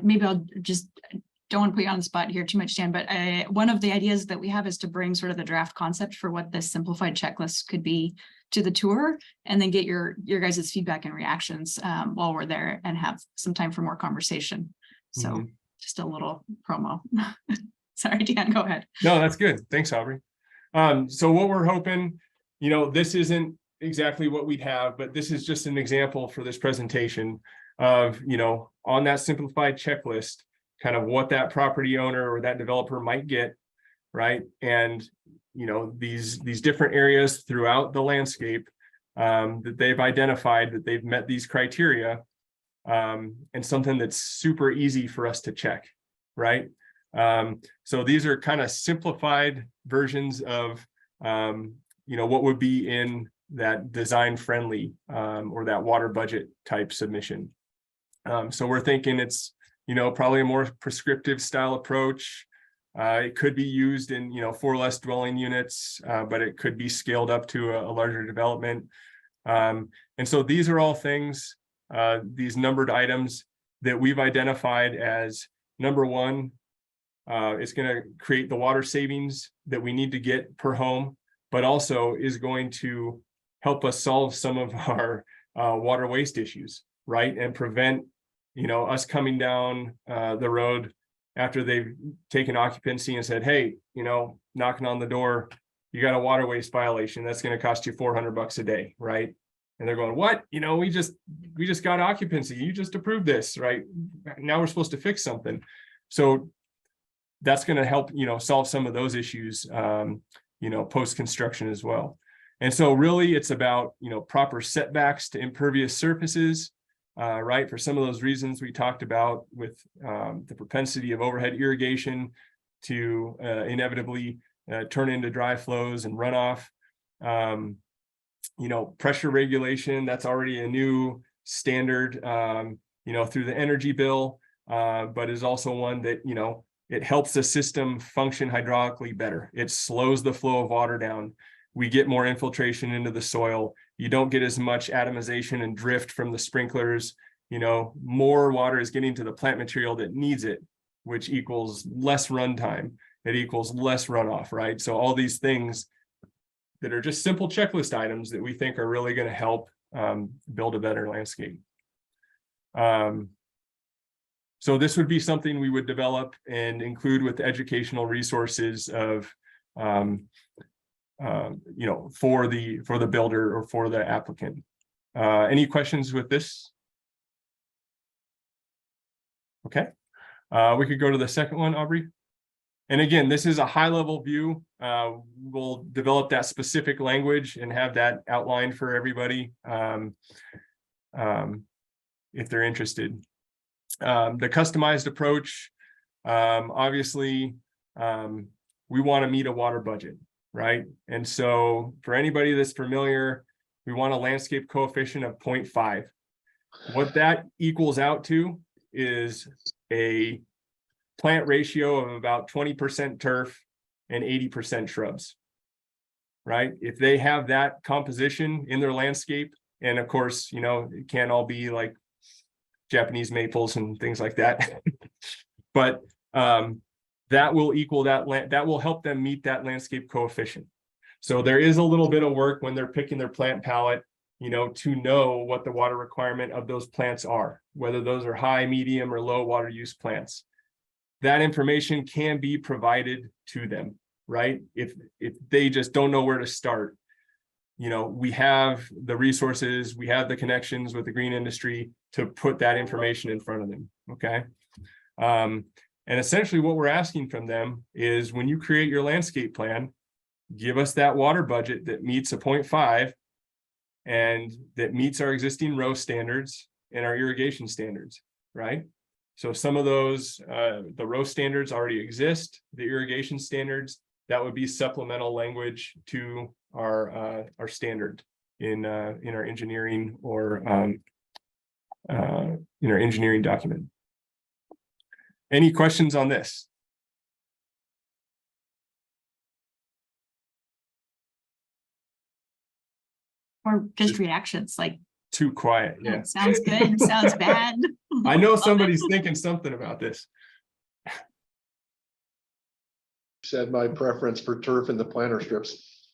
maybe I'll just don't want to put you on the spot here too much, Dan, but one of the ideas that we have is to bring sort of the draft concept for what this simplified checklist could be to the tour, and then get your guys' feedback and reactions while we're there, and have some time for more conversation. So just a little promo. Sorry, Dan, go ahead. No, that's good. Thanks, Aubrey. So what we're hoping, this isn't exactly what we'd have, but this is just an example for this presentation of, on that simplified checklist, kind of what that property owner or that developer might get, right? And, these different areas throughout the landscape that they've identified that they've met these criteria, and something that's super easy for us to check, right? So these are kind of simplified versions of, what would be in that design friendly or that water budget type submission. So we're thinking it's, probably a more prescriptive style approach. It could be used in, 4 less dwelling units, but it could be scaled up to a larger development. And so these are all things, these numbered items that we've identified as number one. It's going to create the water savings that we need to get per home, but also is going to help us solve some of our water waste issues, right? And prevent, us coming down the road after they've taken occupancy and said, hey, knocking on the door, you got a water waste violation. That's going to cost you $400 a day, right? And they're going, what? We just got occupancy. You just approved this, right? Now we're supposed to fix something. So that's going to help, solve some of those issues, post-construction as well. And so really it's about, proper setbacks to impervious surfaces, right? For some of those reasons we talked about with the propensity of overhead irrigation to inevitably turn into dry flows and runoff. Pressure regulation, that's already a new standard, through the energy bill. but is also one that, you know, it helps the system function hydraulically better. It slows the flow of water down. We get more infiltration into the soil. You don't get as much atomization and drift from the sprinklers. You know, more water is getting to the plant material that needs it, which equals less runtime. It equals less runoff, right? So all these things that are just simple checklist items that we think are really going to help build a better landscape. So this would be something we would develop and include with educational resources of, you know, for the builder or for the applicant. Any questions with this? Okay, we could go to the second one, Aubrey. And again, this is a high-level view. We'll develop that specific language and have that outlined for everybody if they're interested. The customized approach, obviously, we want to meet a water budget, right? And so for anybody that's familiar, we want a landscape coefficient of 0.5. What that equals out to is a plant ratio of about 20% turf and 80% shrubs, right? If they have that composition in their landscape, and of course, you know, it can't all be like Japanese maples and things like that, but that will equal that will help them meet that landscape coefficient. So there is a little bit of work when they're picking their plant palette, you know, to know what the water requirement of those plants are, whether those are high, medium, or low water use plants. That information can be provided to them, right? If they just don't know where to start, you know, we have the resources, we have the connections with the green industry to put that information in front of them, okay? And essentially what we're asking from them is when you create your landscape plan, give us that water budget that meets a 0.5 and that meets our existing row standards and our irrigation standards, right? So some of those, the row standards already exist, the irrigation standards, that would be supplemental language to our standard in our engineering or in our engineering document. Any questions on this? Or just reactions like, Too quiet, yeah. sounds good, sounds bad. I know somebody's thinking something about this. Said my preference for turf in the planter strips.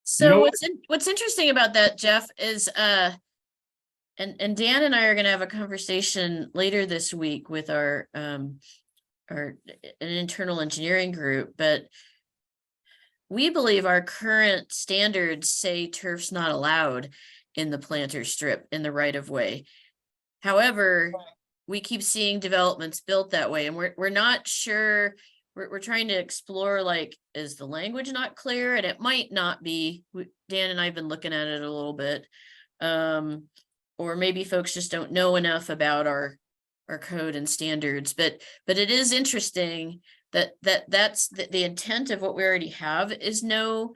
So know- what's interesting about that, Jeff, is and Dan and I are gonna have a conversation later this week with our an internal engineering group, but we believe our current standards say turf's not allowed in the planter strip in the right of way. However, we keep seeing developments built that way, and we're not sure. We're trying to explore, like, is the language not clear? And it might not be. Dan and I have been looking at it a little bit. Or maybe folks just don't know enough about our code and standards, but it is interesting that's the intent of what we already have is no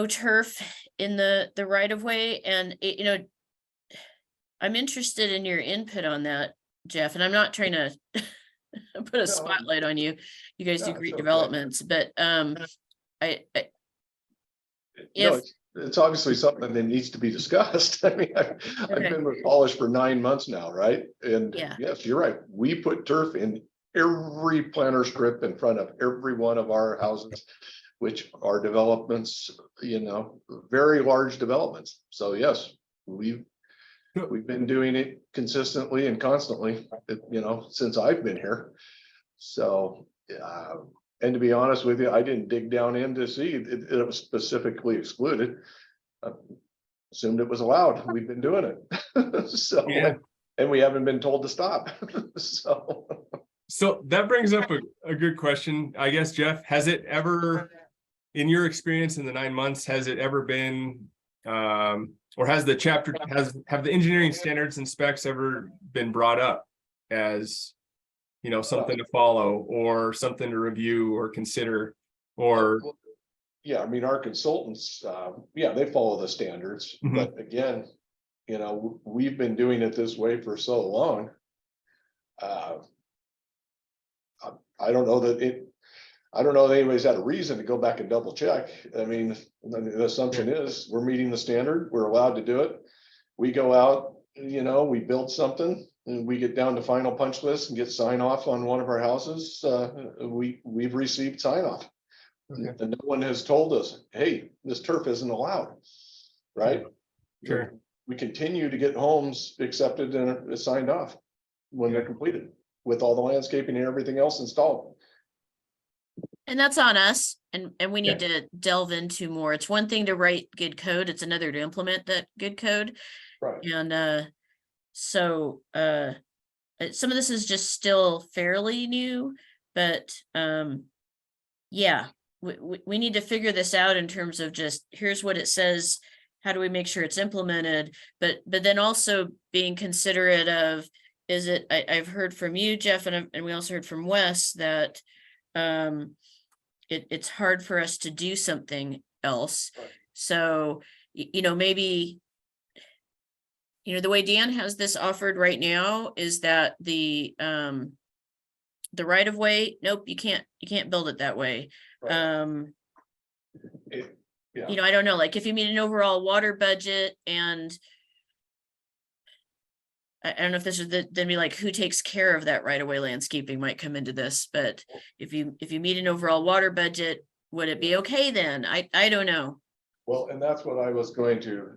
turf in the right of way. And you know, I'm interested in your input on that, Jeff, and I'm not trying to put a spotlight on you. You guys do No, great it's okay. developments, but it's obviously something that needs to be discussed. I mean, I've been with Polish for 9 months now, right? And Yeah. yes, you're right. We put turf in every planter strip in front of every one of our houses, which are developments, you know, very large developments. So yes, we've been doing it consistently and constantly, you know, since I've been here. So, and to be honest with you, I didn't dig down in to see it was specifically excluded. Assumed it was allowed. We've been doing it. So, Yeah. and we haven't been told to stop. So that brings up a good question, I guess, Jeff. Has it ever, in your experience in the 9 months, has it ever been, or has have the engineering standards and specs ever been brought up as, you know, something to follow or something to review or consider? Or yeah, I mean, our consultants, yeah, they follow the standards, Mhm. but again, you know, we've been doing it this way for so long. I don't know that anybody's had a reason to go back and double check. I mean, the assumption is we're meeting the standard, we're allowed to do it. We go out, you know, we build something and we get down to final punch list and get sign off on one of our houses. We've received sign off. Okay. And no one has told us, hey, this turf isn't allowed, right? Sure. We continue to get homes accepted and signed off when they're completed with all the landscaping and everything else installed. And that's on us, and we need to delve into more. It's one thing to write good code, it's another to implement that good code. Right. And so some of this is just still fairly new, but yeah, we need to figure this out in terms of just, here's what it says, how do we make sure it's implemented, but then also being considerate of, is it, I've heard from you, Jeff, and we also heard from Wes that it's hard for us to do something else. Right. So, you know, maybe, you know, the way Dan has this offered right now is that the right of way, nope, you can't build it that way. Right. You know, I don't know, like if you meet an overall water budget, and I don't know if this is then be like, who takes care of that right of way landscaping might come into this, but if you meet an overall water budget, would it be okay then? I don't know. Well, and that's what I was going to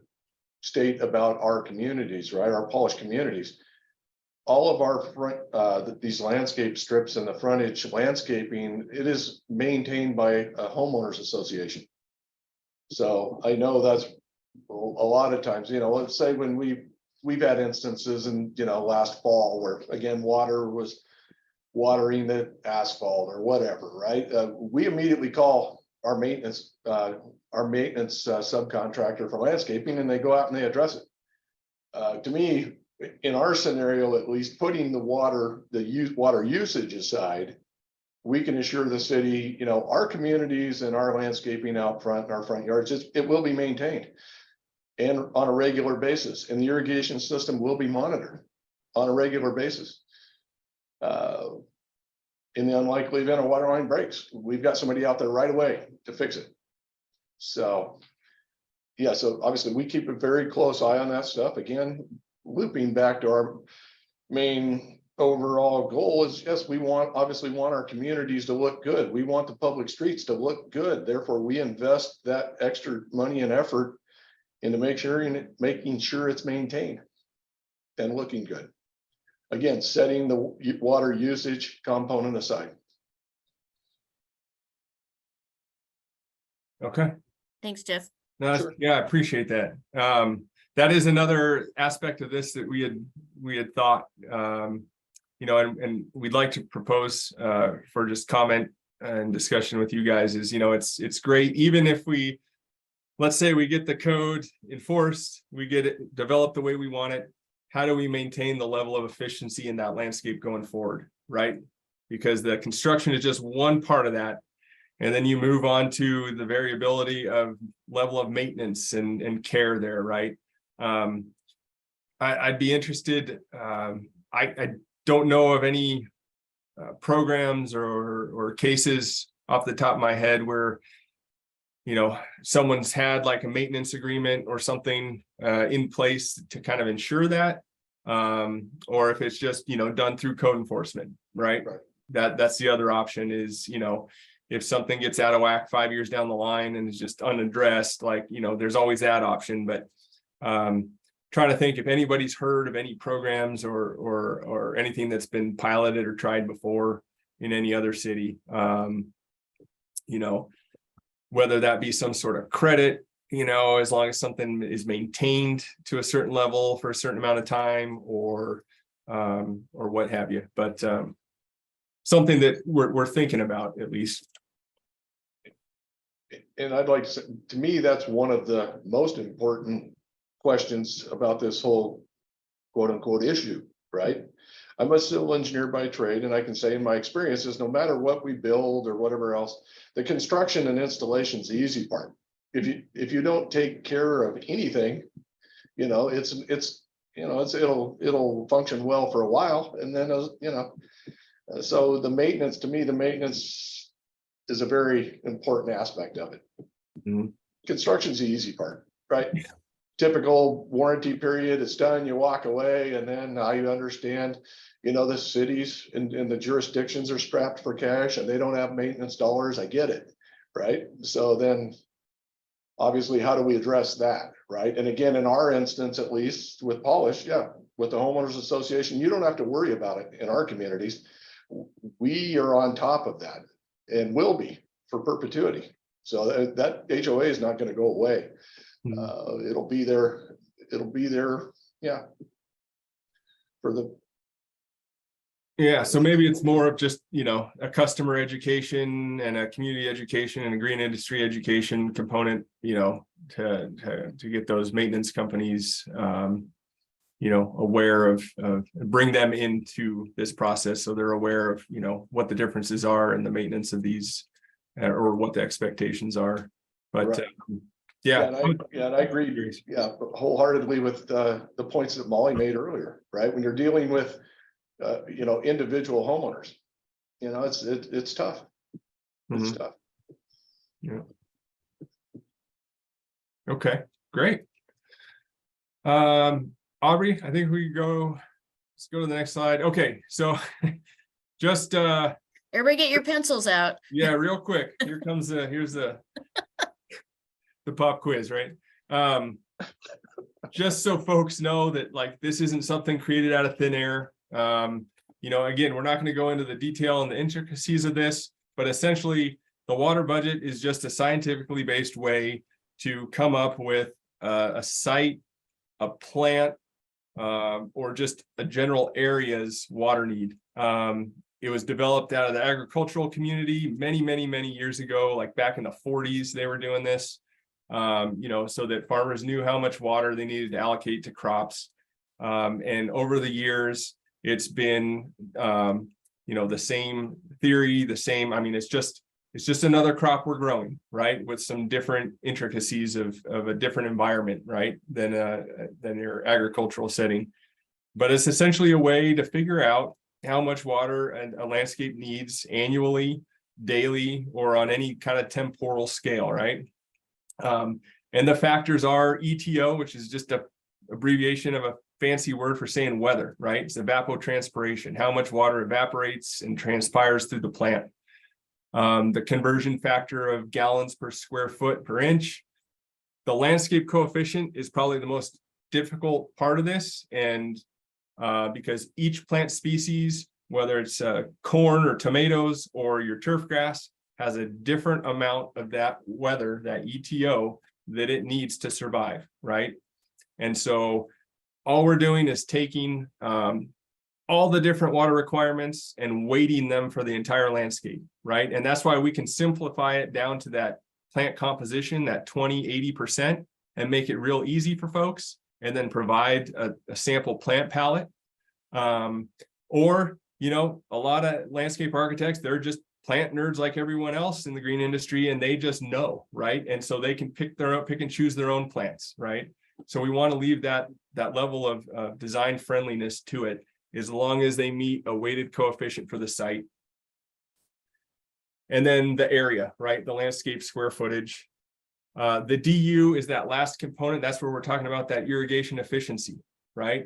state about our communities, right? Our polished communities. All of our front, these landscape strips and the frontage landscaping, it is maintained by a homeowners association. So I know that's a lot of times, you know, let's say when we've had instances in, you know, last fall where again, water was watering the asphalt or whatever, right? We immediately call our maintenance subcontractor for landscaping, and they go out and they address it. To me, in our scenario, at least, putting the water usage aside, we can assure the city, you know, our communities and our landscaping out front and our front yards, it will be maintained and on a regular basis, and the irrigation system will be monitored on a regular basis. In the unlikely event a water line breaks, we've got somebody out there right away to fix it. So, yeah, so obviously we keep a very close eye on that stuff. Again, looping back to our main overall goal is, yes, we obviously want our communities to look good. We want the public streets to look good. Therefore, we invest that extra money and effort into making sure it's maintained and looking good. Again, setting the water usage component aside. Okay. Thanks, Jeff. No, Sure. yeah, I appreciate that. That is another aspect of this that we had thought, you know, and we'd like to propose for just comment and discussion with you guys is, you know, it's great, even if let's say we get the code enforced, we get it developed the way we want it. How do we maintain the level of efficiency in that landscape going forward, right? Because the construction is just one part of that. And then you move on to the variability of level of maintenance and care there, right? I'd be interested. I don't know of any programs or cases off the top of my head where, you know, someone's had like a maintenance agreement or something in place to kind of ensure that, or if it's just, you know, done through code enforcement, right? That's the other option is, you know, if something gets out of whack 5 years down the line and is just unaddressed, like, you know, there's always that option. But trying to think if anybody's heard of any programs or anything that's been piloted or tried before in any other city, you know, whether that be some sort of credit, you know, as long as something is maintained to a certain level for a certain amount of time or what have you. But something that we're thinking about at least. And I'd like to say, to me, that's one of the most important questions about this whole quote unquote issue, right? I'm a civil engineer by trade, and I can say in my experiences, no matter what we build or whatever else, the construction and installation is the easy part. If you don't take care of anything, it'll function well for a while, and then, so the maintenance, to me, the maintenance is a very important aspect of it. Mhm. Construction's the easy part, right? Yeah. Typical warranty period, it's done, you walk away, and then now you understand, the cities and the jurisdictions are strapped for cash and they don't have maintenance dollars. I get it, right? So then obviously, how do we address that, right? And again, in our instance, at least with Polish, with the homeowners association, you don't have to worry about it in our communities. We are on top of that and will be for perpetuity. So that HOA is not going to go away. It'll be there. Yeah. So maybe it's more of just, a customer education and a community education and a green industry education component, to get those maintenance companies, aware of bring them into this process. So they're aware of, what the differences are in the maintenance of these or what the expectations are. But Right. And I agree. Yeah, wholeheartedly with the points that Molly made earlier, right? When you're dealing with, individual homeowners, it's tough. It's Mhm. tough. Yeah. Okay, great. Aubrey, I think we let's go to the next slide. Okay, so just Everybody get your pencils out. yeah, real quick. Here's the pop quiz, right? Just so folks know that this isn't something created out of thin air. Again, we're not going to go into the detail and the intricacies of this, but essentially the water budget is just a scientifically based way to come up with a site, a plant, or just a general area's water need. It was developed out of the agricultural community many, many, many years ago, like back in the 40s, they were doing this, so that farmers knew how much water they needed to allocate to crops. And over the years, it's been, the same theory, it's just another crop we're growing, right? With some different intricacies of a different environment, right? Than your agricultural setting. But it's essentially a way to figure out how much water a landscape needs annually, daily, or on any kind of temporal scale, right? And the factors are ETO, which is just a abbreviation of a fancy word for saying weather, right? It's evapotranspiration, how much water evaporates and transpires through the plant. The conversion factor of gallons per square foot per inch. The landscape coefficient is probably the most difficult part of this, and because each plant species, whether it's corn or tomatoes or your turf grass, has a different amount of that weather, that ETO, that it needs to survive, right? And so all we're doing is taking all the different water requirements and weighting them for the entire landscape, right? And that's why we can simplify it down to that plant composition, that 20–80%, and make it real easy for folks, and then provide a sample plant palette. Or, a lot of landscape architects, they're just plant nerds like everyone else in the green industry, and they just know, right? And so they can pick and choose their own plants, right? So we want to leave that level of design friendliness to it, as long as they meet a weighted coefficient for the site. And then the area, right? The landscape square footage. The DU is that last component. That's where we're talking about that irrigation efficiency, right?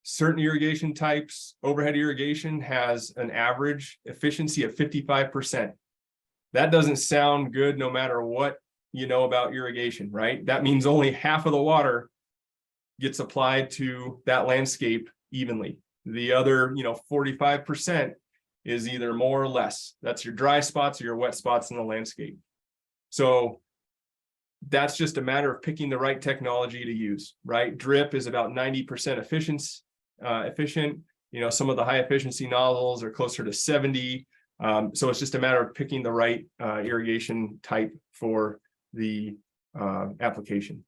Certain irrigation types, overhead irrigation has an average efficiency of 55%. That doesn't sound good no matter what you know about irrigation, right? That means only half of the water gets applied to that landscape evenly. The other, 45% is either more or less. That's your dry spots or your wet spots in the landscape. So that's just a matter of picking the right technology to use, right? Drip is about 90% efficient. Some of the high efficiency nozzles are closer to 70. So it's just a matter of picking the right irrigation type for the application.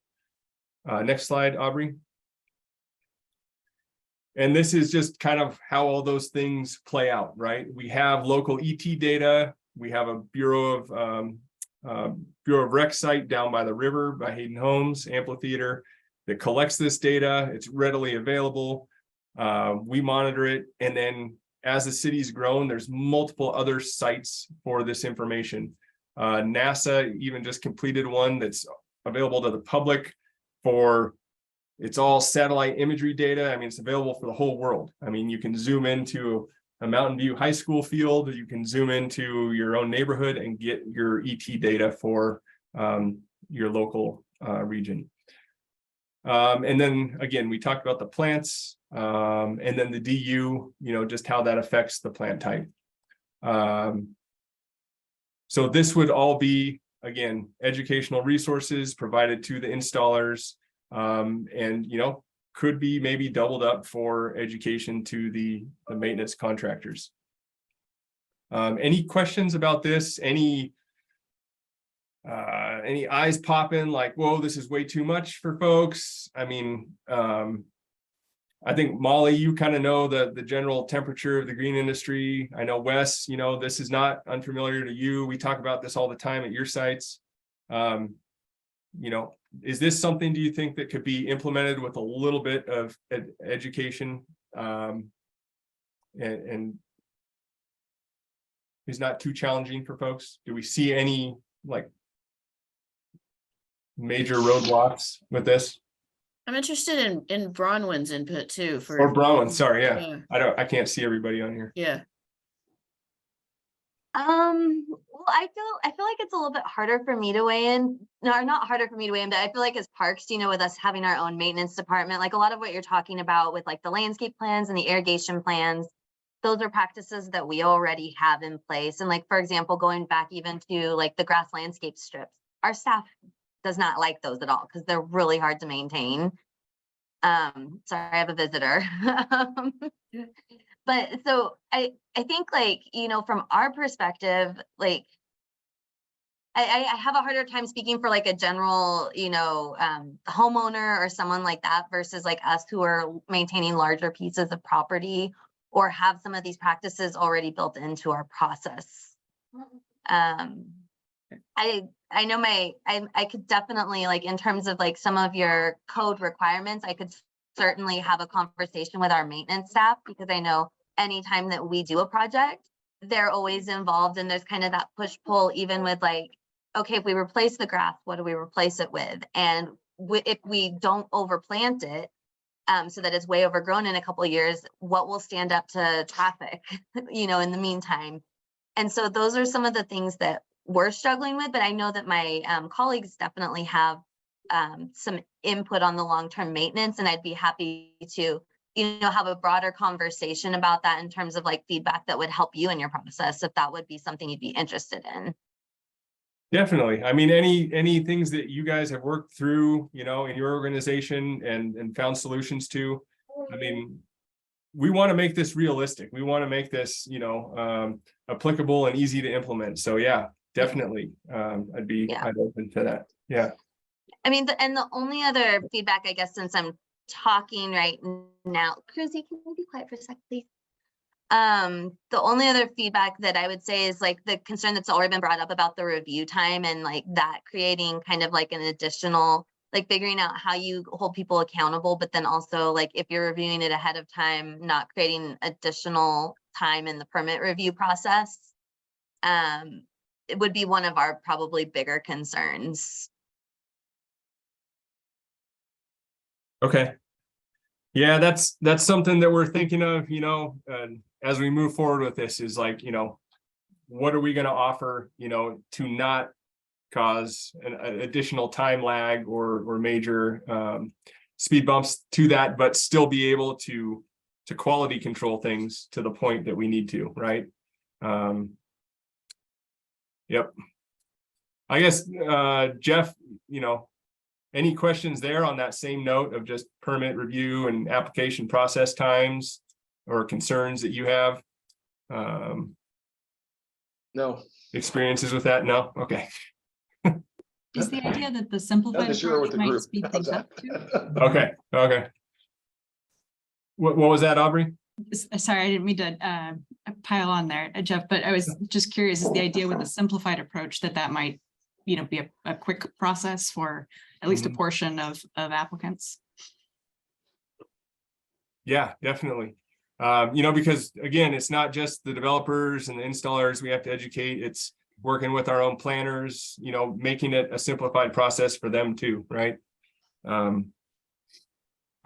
Next slide, Aubrey. And this is just kind of how all those things play out, right? We have local ET data. We have a Bureau of Rec site down by the river by Hayden Homes Amphitheater. that collects this data. It's readily available. We monitor it, and then as the city's grown, there's multiple other sites for this information. NASA even just completed one that's available to the public for, it's all satellite imagery data. I mean, it's available for the whole world. I mean, you can zoom into a Mountain View High School field, you can zoom into your own neighborhood and get your ET data for your local region. And then again, we talked about the plants, and then the DU, just how that affects the plant type. So this would all be, again, educational resources provided to the installers, and, could be maybe doubled up for education to the maintenance contractors. Any questions about this? Any eyes popping like, whoa, this is way too much for folks? I mean, I think Molly, you kind of know the general temperature of the green industry. I know Wes, this is not unfamiliar to you. We talk about this all the time at your sites. Is this something, do you think, that could be implemented with a little bit of education and is not too challenging for folks? Do we see any like major roadblocks with this? I'm interested in Bronwyn's input too. Or Bronwyn, sorry, yeah. I can't see everybody on here. Yeah. Well, I feel like it's a little bit harder for me to weigh in. No, not harder for me to weigh in, but I feel like as parks, with us having our own maintenance department, like a lot of what you're talking about with like the landscape plans and the irrigation plans, those are practices that we already have in place. And like, for example, going back even to like the grass landscape strips, our staff does not like those at all because they're really hard to maintain. Sorry, I have a visitor. But so I think like, from our perspective, like I have a harder time speaking for like a general, homeowner or someone like that versus like us who are maintaining larger pieces of property or have some of these practices already built into our process. I know I could definitely, like, in terms of like some of your code requirements, I could certainly have a conversation with our maintenance staff, because I know anytime that we do a project, they're always involved, and there's kind of that push pull, even with like, okay, if we replace the grass, what do we replace it with? And if we don't overplant it, so that it's way overgrown in a couple of years, what will stand up to traffic, in the meantime? And so those are some of the things that we're struggling with, but I know that my colleagues definitely have some input on the long-term maintenance, and I'd be happy to, have a broader conversation about that in terms of like feedback that would help you in your process, if that would be something you'd be interested in. Definitely. I mean, any things that you guys have worked through, in your organization and found solutions to. I mean, we want to make this realistic. We want to make this, applicable and easy to implement. So yeah, definitely. I'd open to that. Yeah. I mean, and the only other feedback, I guess, since I'm talking right now, Cruzy, can you be quiet for a second, please? The only other feedback that I would say is like the concern that's already been brought up about the review time, and like that creating kind of like an additional, like figuring out how you hold people accountable, but then also like if you're reviewing it ahead of time, not creating additional time in the permit review process. It would be one of our probably bigger concerns. Okay. Yeah, that's something that we're thinking of, as we move forward with this, is like, what are we going to offer, to not cause an additional time lag or major speed bumps to that, but still be able to quality control things to the point that we need to, right? Yep. I guess, Jeff, any questions there on that same note of just permit review and application process times or concerns that you have? No. Experiences with that? No? Okay. Is the idea that the simplified Nothing to share with approach the might group. speed things up too? Okay. What was that, Aubrey? Sorry, I didn't mean to pile on there, Jeff, but I was just curious, is the idea with the simplified approach that might be a quick process for at least a portion of applicants. Yeah, definitely. Because again, it's not just the developers and the installers we have to educate, it's working with our own planners, making it a simplified process for them too, right?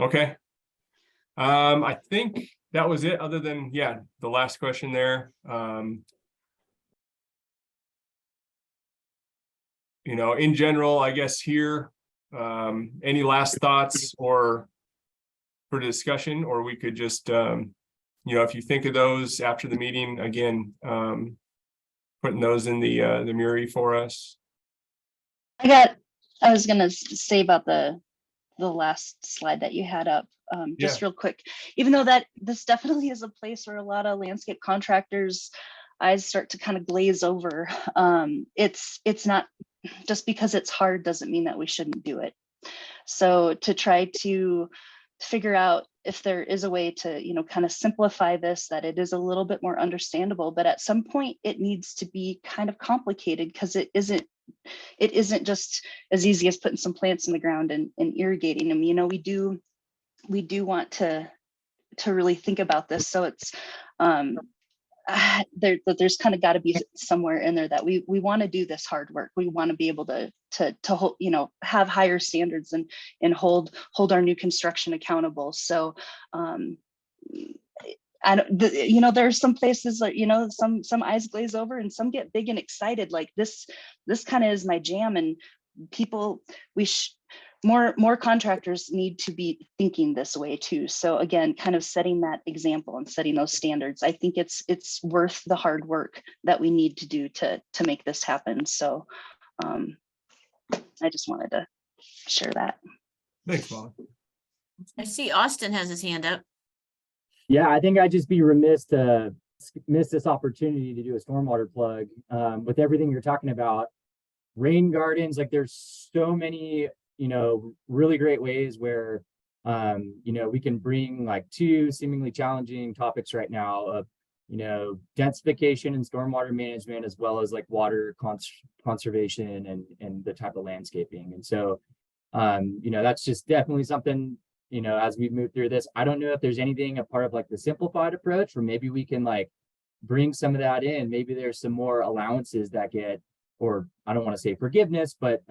Okay. I think that was it, other than, the last question there. In general, I guess here, any last thoughts or for discussion, or we could just, if you think of those after the meeting, again, putting those in the Muri for us. I was gonna say about the last slide that you had up, just real quick, even though that this definitely is a place where a lot of landscape contractors' eyes start to kind of glaze over. It's not just because it's hard doesn't mean that we shouldn't do it. So to try to figure out if there is a way to, kind of simplify this, that it is a little bit more understandable, but at some point it needs to be kind of complicated because it isn't just as easy as putting some plants in the ground and irrigating them. We do want to really think about this. So it's there's kind of got to be somewhere in there that we want to do this hard work. We want to be able to hold, have higher standards and hold our new construction accountable. So there's some places that, some eyes glaze over and some get big and excited. Like this kind of is my jam, and people, more contractors need to be thinking this way too. So again, kind of setting that example and setting those standards. I think it's worth the hard work that we need to do to make this happen. So I just wanted to share that. Thanks, Molly. I see Austin has his hand up. Yeah, I think I'd just be remiss to miss this opportunity to do a stormwater plug. With everything you're talking about, rain gardens, like there's so many, really great ways where, we can bring like two seemingly challenging topics right now of, densification and stormwater management, as well as like water conservation and the type of landscaping. And so, that's just definitely something, as we move through this. I don't know if there's anything a part of like the simplified approach, or maybe we can like bring some of that in. Maybe there's some more allowances that get, or I don't want to say forgiveness, but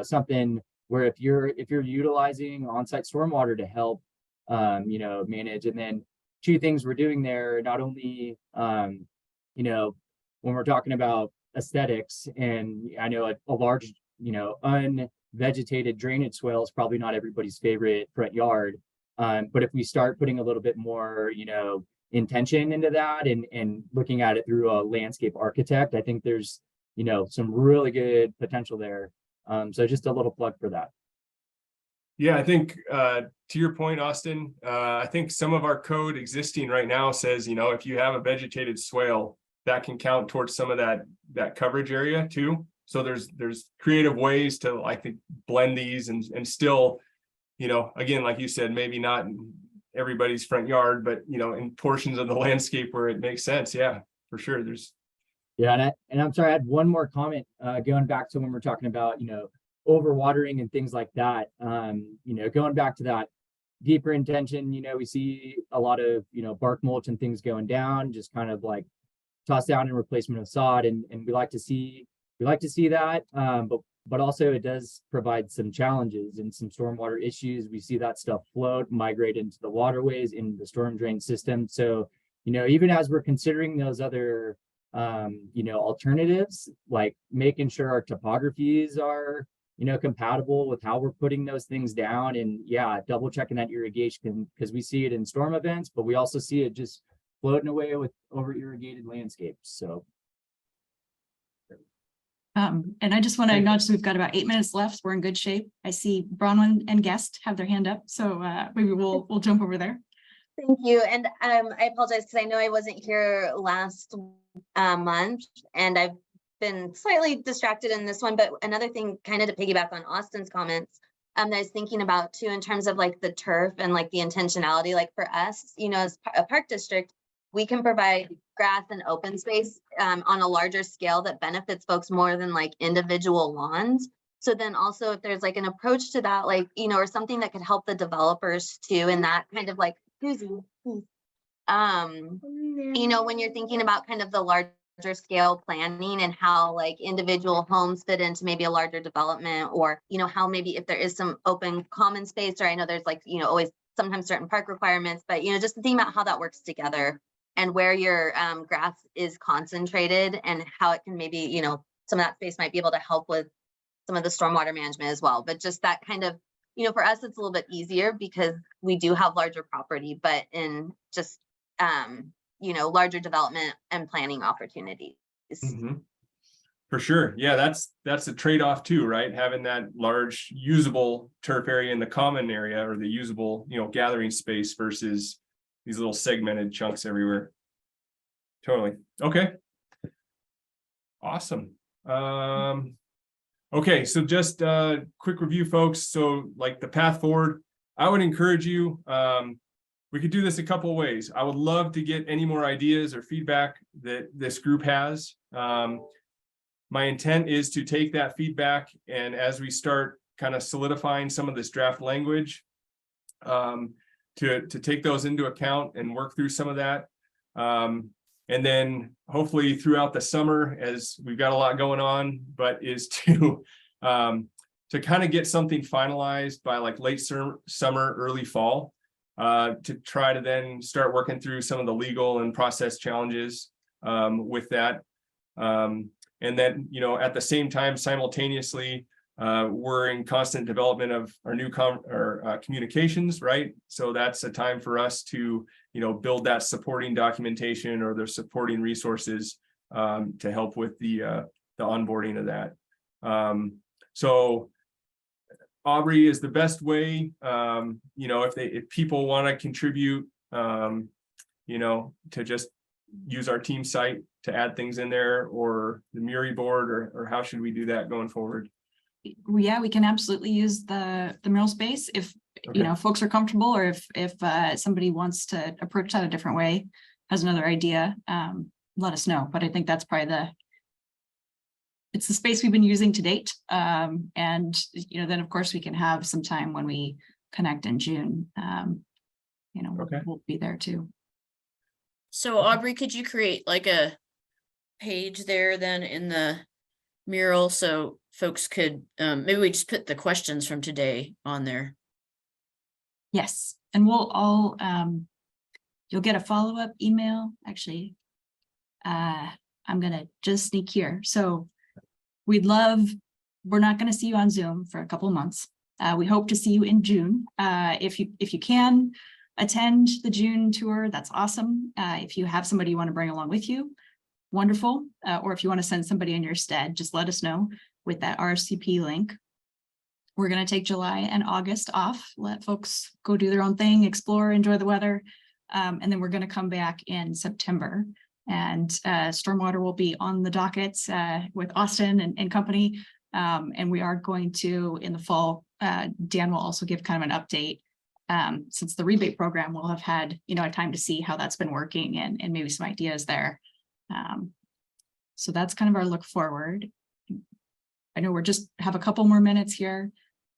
something where if you're utilizing on-site stormwater to help manage. And then two things we're doing there, not only when we're talking about aesthetics, and I know a large unvegetated drainage swale is probably not everybody's favorite front yard, but if we start putting a little bit more intention into that and looking at it through a landscape architect, I think there's some really good potential there. So just a little plug for that. Yeah, I think to your point, Austin, I think some of our code existing right now says, if you have a vegetated swale, that can count towards some of that coverage area too. So there's creative ways to, I think, blend these and still, again, like you said, maybe not in everybody's front yard, but in portions of the landscape where it makes sense. Yeah, for sure. Yeah, and I'm sorry, I had one more comment going back to when we're talking about, overwatering and things like that. Going back to that deeper intention, we see a lot of, bark mulch and things going down, just kind of like tossed down in replacement of sod. And we like to see that, but also it does provide some challenges and some stormwater issues. We see that stuff float, migrate into the waterways, in the storm drain system. So, even as we're considering those other alternatives, like making sure our topographies are, compatible with how we're putting those things down, and double checking that irrigation, because we see it in storm events, but we also see it just floating away with over irrigated landscapes. So. And I just want to acknowledge we've got about 8 minutes left. We're in good shape. I see Bronwyn and Guest have their hand up, so maybe we'll jump over there. Thank you. And I apologize because I know I wasn't here last month, and I've been slightly distracted in this one. But another thing, kind of to piggyback on Austin's comments, that I was thinking about too, in terms of like the turf and like the intentionality, like for us, as a park district, we can provide grass and open space on a larger scale that benefits folks more than like individual lawns. So then also if there's like an approach to that, like, you know, or something that could help the developers too, in that kind of like, you know, when you're thinking about kind of the larger scale planning and how like individual homes fit into maybe a larger development, or, you know, how maybe if there is some open common space, or I know there's like, you know, always sometimes certain park requirements, but, you know, just think about how that works together and where your grass is concentrated and how it can maybe, you know, some of that space might be able to help with some of the stormwater management as well. But just that kind of, you know, for us, it's a little bit easier because we do have larger property, but in just, you know, larger development and planning opportunities. Mhm. For sure. Yeah, that's a trade-off too, right? Having that large usable turf area in the common area, or the usable, you know, gathering space versus these little segmented chunks everywhere. Totally. Okay. Awesome. Okay, so just a quick review, folks. So like the path forward, I would encourage you, we could do this a couple of ways. I would love to get any more ideas or feedback that this group has. My intent is to take that feedback, and as we start kind of solidifying some of this draft language, to take those into account and work through some of that. And then hopefully throughout the summer, as we've got a lot going on, but is to kind of get something finalized by like late summer, early fall, to try to then start working through some of the legal and process challenges with that. And then, you know, at the same time, simultaneously, we're in constant development of our new communications, right? So that's a time for us to, you know, build that supporting documentation or the supporting resources to help with the onboarding of that. So Aubrey is the best way, you know, if people want to contribute, you know, to just use our team site to add things in there, or the Muri board, or how should we do that going forward? Yeah, we can absolutely use the mural space if, Okay. you know, folks are comfortable, or if somebody wants to approach that a different way, has another idea, let us know. But I think that's probably it's the space we've been using to date. And, you know, then of course we can have some time when we connect in June. You know, Okay. we'll be there too. So Aubrey, could you create like a page there then in the mural so folks could, maybe we just put the questions from today on there? Yes, and we'll all, you'll get a follow-up email. Actually, I'm gonna just sneak here. So we're not gonna see you on Zoom for a couple of months. We hope to see you in June. If you can attend the June tour, that's awesome. If you have somebody you want to bring along with you, wonderful. Or if you want to send somebody in your stead, just let us know with that RSVP link. We're going to take July and August off, let folks go do their own thing, explore, enjoy the weather. And then we're going to come back in September, and stormwater will be on the dockets with Austin and company. And we are going to, in the fall, Dan will also give kind of an update. Since the rebate program will have had, you know, a time to see how that's been working and maybe some ideas there. So that's kind of our look forward. I know we're just have a couple more minutes here.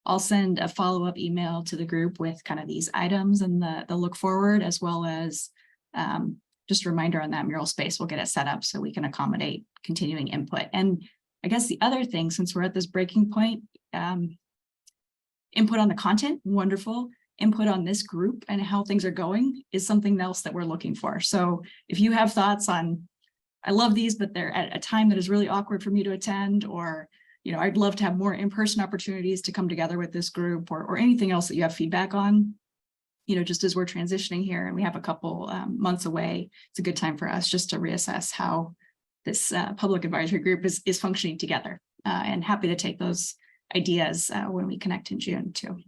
I'll send a follow-up email to the group with kind of these items and the look forward, as well as just a reminder on that mural space. We'll get it set up so we can accommodate continuing input. And I guess the other thing, since we're at this breaking point, input on the content, wonderful. Input on this group and how things are going is something else that we're looking for. So if you have thoughts on, I love these, but they're at a time that is really awkward for me to attend, or, you know, I'd love to have more in-person opportunities to come together with this group, or anything else that you have feedback on, you know, just as we're transitioning here and we have a couple months away, it's a good time for us just to reassess how this public advisory group is functioning together, and happy to take those ideas when we connect in June too.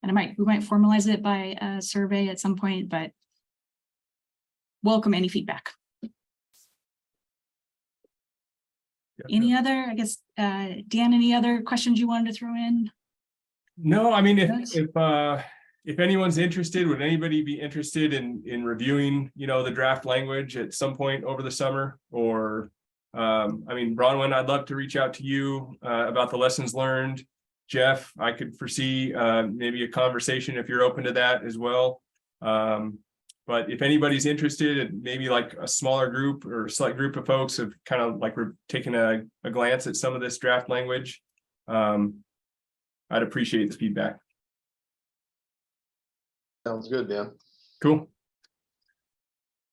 And we might formalize it by a survey at some point, but welcome any feedback. Any other, I guess, Dan, any other questions you wanted to throw in? No, I mean, if if anyone's interested, would anybody be interested in reviewing, the draft language at some point over the summer? Or, I mean, Bronwyn, I'd love to reach out to you about the lessons learned. Jeff, I could foresee maybe a conversation if you're open to that as well. But if anybody's interested, and maybe like a smaller group or a select group of folks have kind of like we're taking a glance at some of this draft language, I'd appreciate the feedback. Sounds good, Dan. Cool.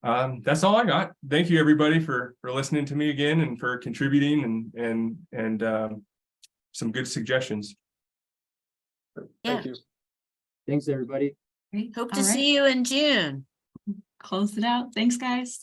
That's all I got. Thank you, everybody, for listening to me again and for contributing and some good suggestions. Thank you. Thanks, everybody. Great. Hope All to right. see you in June. Close it out. Thanks, guys.